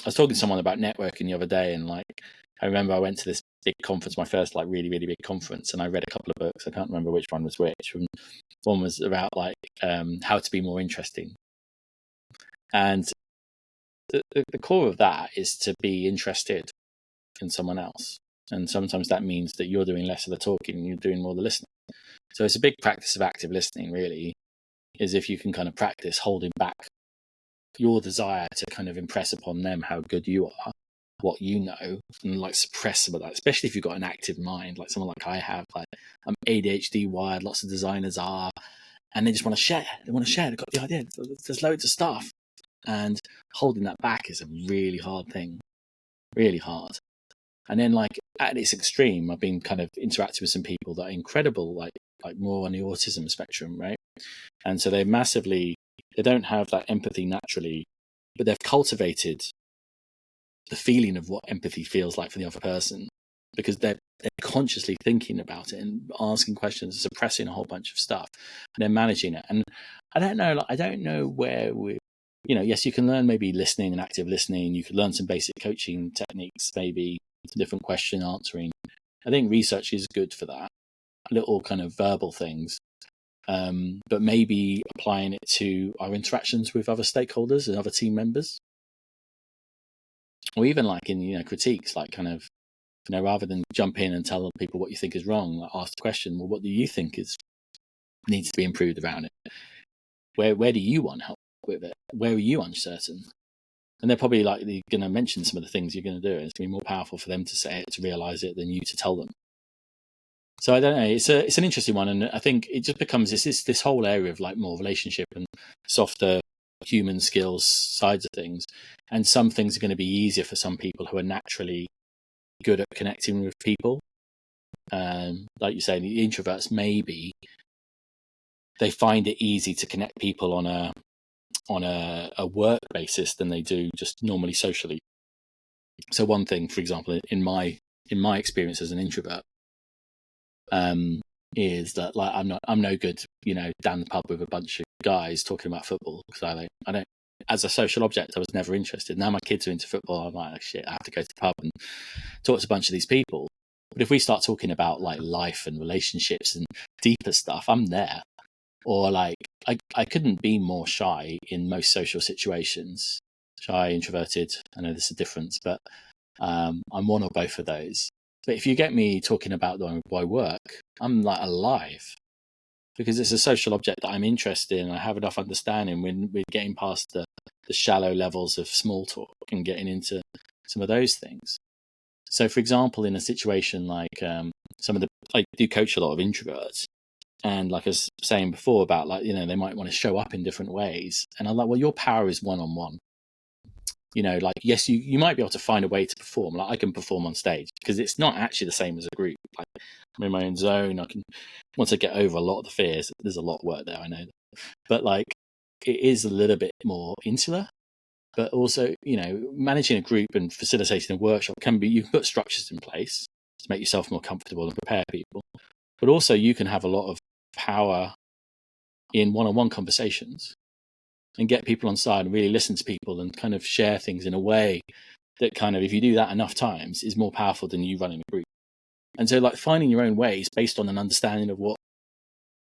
Speaker 3: I was talking to someone about networking the other day, and like, I remember I went to this big conference, my first like really, really big conference, and I read a couple of books. I can't remember which one was which. One was about like how to be more interesting. And the core of that is to be interested in someone else. And sometimes that means that you're doing less of the talking and you're doing more of the listening. So it's a big practice of active listening, really, is if you can kind of practice holding back your desire to kind of impress upon them how good you are, what you know, and like suppress some of that, especially if you've got an active mind, like someone like I have. Like, I'm ADHD wired, lots of designers are, and they just want to share. They want to share. They've got the idea. There's loads of stuff. And holding that back is a really hard thing, really hard. And then, like, at its extreme, I've been kind of interacting with some people that are incredible, like more on the autism spectrum, right? And so they don't have that empathy naturally, but they've cultivated the feeling of what empathy feels like for the other person, because they're consciously thinking about it and asking questions, suppressing a whole bunch of stuff, and they're managing it. And I don't know where we, you know, yes, you can learn maybe listening and active listening. You could learn some basic coaching techniques, maybe different question answering. I think research is good for that, little kind of verbal things. But maybe applying it to our interactions with other stakeholders and other team members, or even like in, you know, critiques, like kind of, you know, rather than jump in and tell people what you think is wrong, like ask the question, well, what do you think needs to be improved around it? Where do you want help with it? Where are you uncertain? And they're probably like going to mention some of the things you're going to do, and it's going to be more powerful for them to say it, to realize it, than you to tell them. So I don't know. It's an interesting one, and I think it just becomes this whole area of like more relationship and softer human skills sides of things. And some things are going to be easier for some people who are naturally good at connecting with people. Like you say, the introverts, maybe they find it easy to connect people on a work basis than they do just normally socially. So one thing, for example, in my experience as an introvert, is that like I'm no good, you know, down the pub with a bunch of guys talking about football, because I don't as a social object I was never interested. Now my kids are into football, I'm like, shit, I have to go to the pub and talk to a bunch of these people. But if we start talking about like life and relationships and deeper stuff, I'm there. Or like I couldn't be more shy in most social situations. Shy, introverted, I know there's a difference, but I'm one or both of those. But if you get me talking about my work, I'm like alive, because it's a social object that I'm interested in. I have enough understanding when we're getting past the shallow levels of small talk and getting into some of those things. So, for example, in a situation like I do coach a lot of introverts, and like I was saying before about, like, you know, they might want to show up in different ways, and I'm like, well, your power is one-on-one. You know, like, yes, you might be able to find a way to perform. Like, I can perform on stage because it's not actually the same as a group. Like, I'm in my own zone. Once I get over a lot of the fears, there's a lot of work there, I know. But like, it is a little bit more insular. But also, you know, managing a group and facilitating a workshop you can put structures in place to make yourself more comfortable and prepare people. But also you can have a lot of power in one-on-one conversations and get people on side and really listen to people and kind of share things in a way that kind of, if you do that enough times, is more powerful than you running a group. And so, like, finding your own ways based on an understanding of what,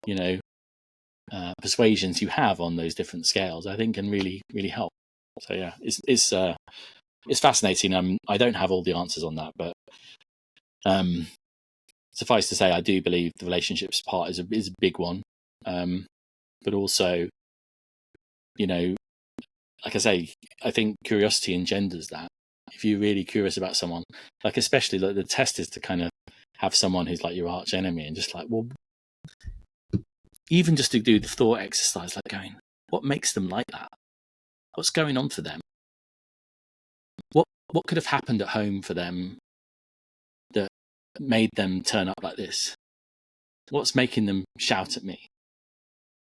Speaker 3: you know, persuasions you have on those different scales, I think can really, really help. So yeah, it's fascinating. I don't have all the answers on that, but suffice to say, I do believe the relationships part is a big one. But also, you know, like I say, I think curiosity engenders that. if you're really curious about someone, like especially like the test is to kind of have someone who's like your arch enemy and just like, well, even just to do the thought exercise, like going, what makes them like that? What's going on for them? What could have happened at home for them that made them turn up like this? What's making them shout at me?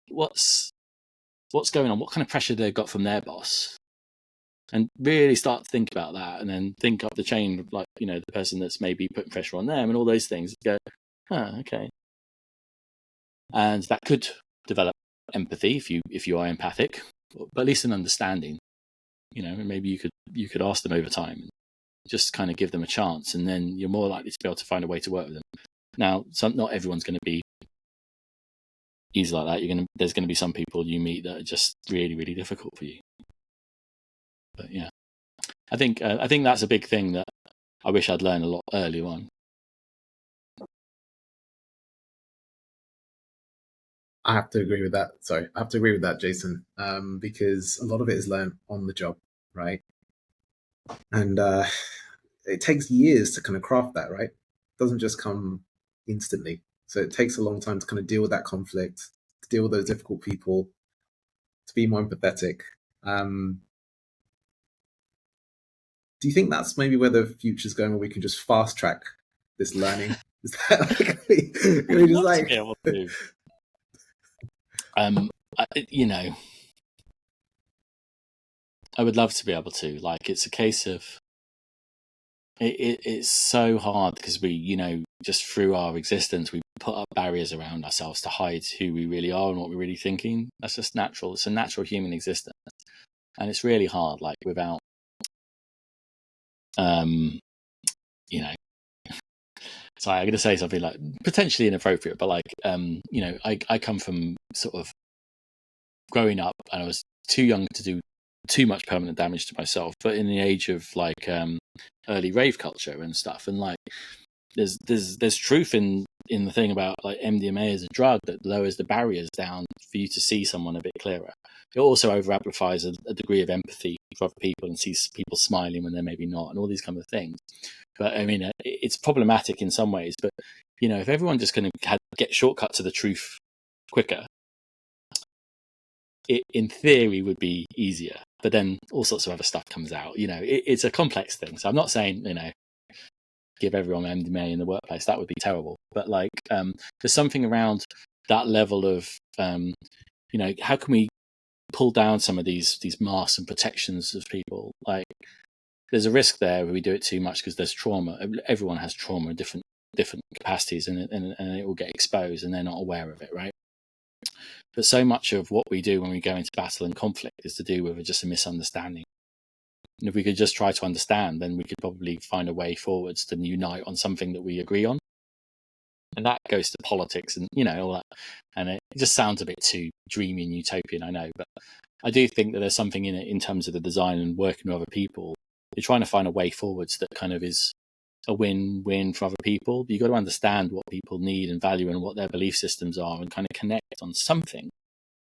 Speaker 3: What's going on? What kind of pressure they've got from their boss? And really start to think about that, and then think up the chain of, like, you know, the person that's maybe putting pressure on them and all those things. Go, okay. And that could develop empathy if you are empathic, but at least an understanding, you know, and maybe you could ask them over time and just kind of give them a chance, and then you're more likely to be able to find a way to work with them. Now, not everyone's going to be easy like that. There's going to be some people you meet that are just really, really difficult for you. But yeah, I think that's a big thing that I wish I'd learned a lot earlier on.
Speaker 2: I have to agree with that. Sorry, I have to agree with that, Jason, because a lot of it is learned on the job, right? And it takes years to kind of craft that, right? It doesn't just come instantly. So it takes a long time to kind of deal with that conflict, to deal with those difficult people, to be more empathetic. Do you think that's maybe where the future's going, where we can just fast track this learning? Is that like, we just like...
Speaker 3: To be able to. You know, I would love to be able to. Like, it's a case of it's so hard because we, you know, just through our existence, we put up barriers around ourselves to hide who we really are and what we're really thinking. That's just natural. It's a natural human existence, and it's really hard. Like, without, you know. Sorry, I'm going to say something like potentially inappropriate, but like, you know, I come from sort of growing up, and I was too young to do too much permanent damage to myself, but in the age of like early rave culture and stuff, and like there's truth in the thing about like MDMA as a drug that lowers the barriers down for you to see someone a bit clearer. It also over amplifies a degree of empathy for other people and sees people smiling when they're maybe not, and all these kind of things. But I mean, it's problematic in some ways. But you know, if everyone just going to get shortcut to the truth quicker, it in theory would be easier. But then all sorts of other stuff comes out. You know, it's a complex thing. So I'm not saying, you know, give everyone MDMA in the workplace. That would be terrible. But like, there's something around that level of, you know, how can we pull down some of these masks and protections of people? Like, there's a risk there when we do it too much because there's trauma. Everyone has trauma in different capacities, and it will get exposed, and they're not aware of it, right? But so much of what we do when we go into battle and conflict is to do with just a misunderstanding. And if we could just try to understand, then we could probably find a way forwards to unite on something that we agree on. And that goes to politics and, you know, all that. And it just sounds a bit too dreamy and utopian, I know. But I do think that there's something in it in terms of the design and working with other people. You're trying to find a way forwards that kind of is a win-win for other people. You've got to understand what people need and value and what their belief systems are, and kind of connect on something.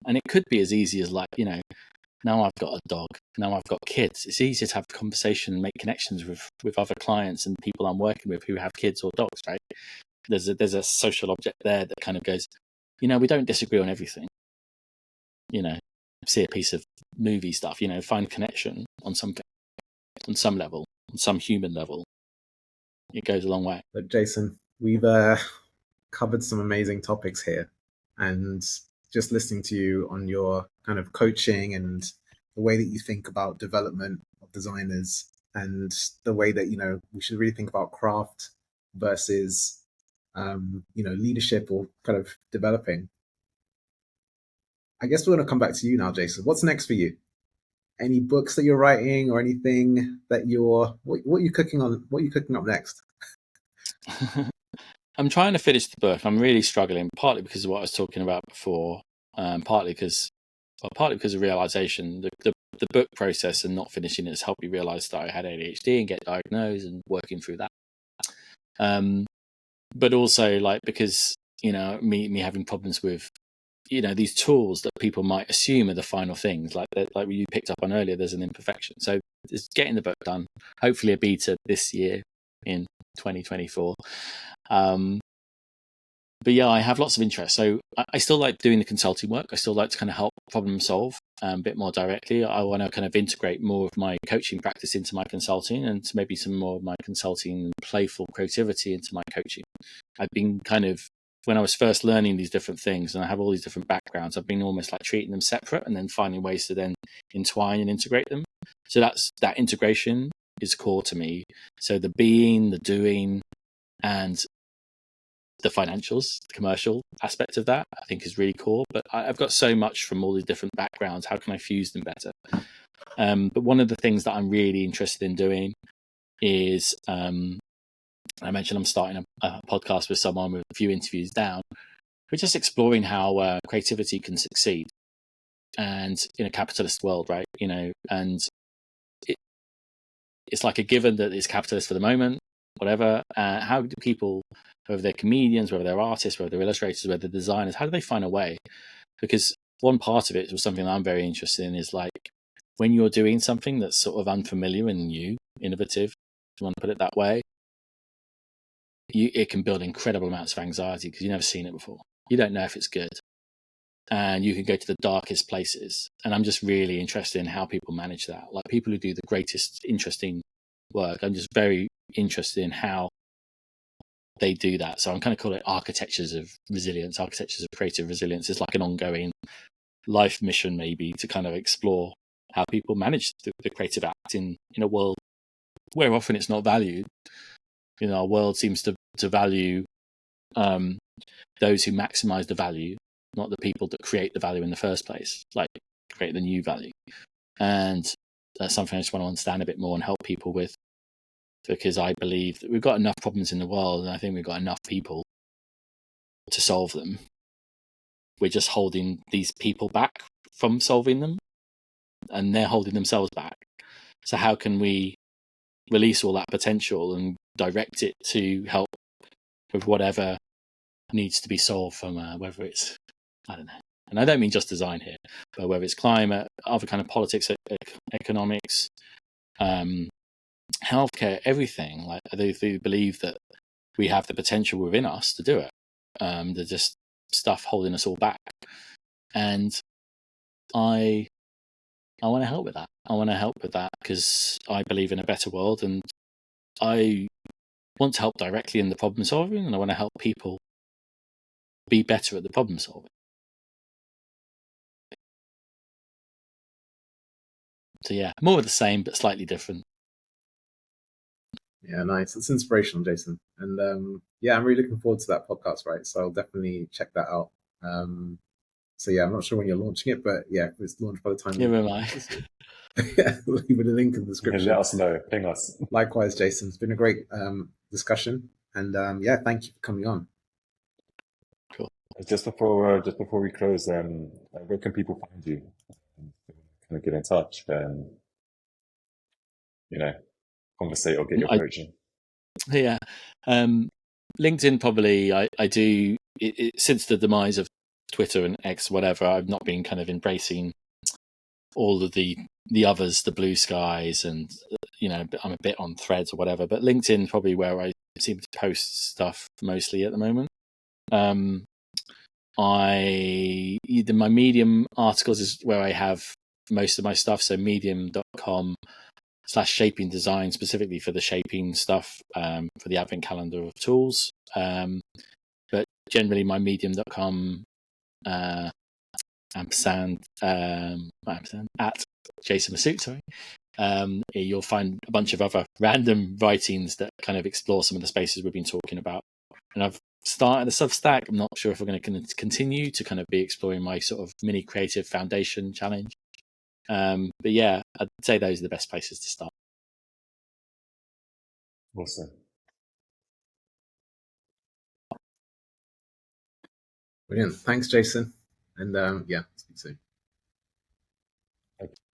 Speaker 3: And it could be as easy as, like, you know, now I've got a dog, now I've got kids. It's easier to have a conversation and make connections with other clients and people I'm working with who have kids or dogs, right? There's a social object there that kind of goes, you know, we don't disagree on everything. You know, see a piece of movie stuff, you know, find connection on something, on some level, on some human level. It goes a long way.
Speaker 2: But Jason, we've covered some amazing topics here, and just listening to you on your kind of coaching and the way that you think about development of designers, and the way that, you know, we should really think about craft versus, you know, leadership or kind of developing. I guess we're going to come back to you now, Jason. What's next for you? Any books that you're writing or anything that what are you cooking on? What are you cooking up next?
Speaker 3: I'm trying to finish the book. I'm really struggling, partly because of what I was talking about before, partly because of realization. The book process and not finishing it has helped me realize that I had ADHD and get diagnosed and working through that. But also, like, because, you know, me having problems with these tools that people might assume are the final things, like you picked up on earlier, there's an imperfection. So it's getting the book done, hopefully a beta this year in 2024. But yeah, I have lots of interest. So I still like doing the consulting work. I still like to kind of help problem solve a bit more directly. I want to kind of integrate more of my coaching practice into my consulting, and maybe some more of my consulting and playful creativity into my coaching. I've been kind of, when I was first learning these different things, and I have all these different backgrounds, I've been almost like treating them separate and then finding ways to then entwine and integrate them. So that integration is core to me. So the being, the doing, and the financials, the commercial aspect of that, I think is really cool. But I've got so much from all the different backgrounds. How can I fuse them better? But one of the things that I'm really interested in doing is, I mentioned I'm starting a podcast with someone with a few interviews down. We're just exploring how creativity can succeed, and in a capitalist world, right? And it's like a given that it's capitalist for the moment, whatever. How do people, whether they're comedians, whether they're artists, whether they're illustrators, whether they're designers, how do they find a way? Because one part of it was something that I'm very interested in, is like when you're doing something that's sort of unfamiliar and new, innovative, if you want to put it that way, it can build incredible amounts of anxiety because you've never seen it before. You don't know if it's good. And you can go to the darkest places. And I'm just really interested in how people manage that. Like people who do the greatest, interesting work, I'm just very interested in how they do that. So I'm kind of calling it architectures of resilience, architectures of creative resilience. It's like an ongoing life mission, maybe, to kind of explore how people manage the creative act in a world where often it's not valued. Our world seems to value those who maximize the value, not the people that create the value in the first place, like create the new value. And that's something I just want to understand a bit more and help people with, because I believe that we've got enough problems in the world, and I think we've got enough people to solve them. We're just holding these people back from solving them, and they're holding themselves back. So how can we release all that potential and direct it to help with whatever needs to be solved from whether it's, I don't know, and I don't mean just design here, but whether it's climate, other kind of politics, economics, healthcare, everything. Like I do believe that we have the potential within us to do it. There's just stuff holding us all back, and I want to help with that. I want to help with that because I believe in a better world, and I want to help directly in the problem solving, and I want to help people be better at the problem solving. So yeah, more of the same, but slightly different.
Speaker 2: Yeah, nice. It's inspirational, Jason. And yeah, I'm really looking forward to that podcast, right? So I'll definitely check that out. So yeah, I'm not sure when you're launching it, but yeah, it's launched by the time.
Speaker 3: Here am I.
Speaker 2: Yeah, we'll leave it a link in the description.
Speaker 1: Let us know. Ping us.
Speaker 2: Likewise, Jason. It's been a great discussion, and yeah, thank you for coming on.
Speaker 3: Cool.
Speaker 1: Just before we close, where can people find you? Kind of get in touch, conversate or get your coaching.
Speaker 3: Yeah, LinkedIn probably. I do since the demise of Twitter and X, whatever. I've not been kind of embracing all of the others, the blue skies, and I'm a bit on Threads or whatever. But LinkedIn probably where I seem to post stuff mostly at the moment. My Medium articles is where I have most of my stuff. So medium.com/shaping design, specifically for the shaping stuff, for the advent calendar of tools. But generally my medium.com ampersand at Jason Mesut, sorry. You'll find a bunch of other random writings that kind of explore some of the spaces we've been talking about. And I've started a Substack. I'm not sure if we're going to continue to kind of be exploring my sort of mini creative foundation challenge. But yeah, I'd say those are the best places to start.
Speaker 1: Awesome.
Speaker 2: Brilliant. Thanks, Jason. And yeah, speak soon.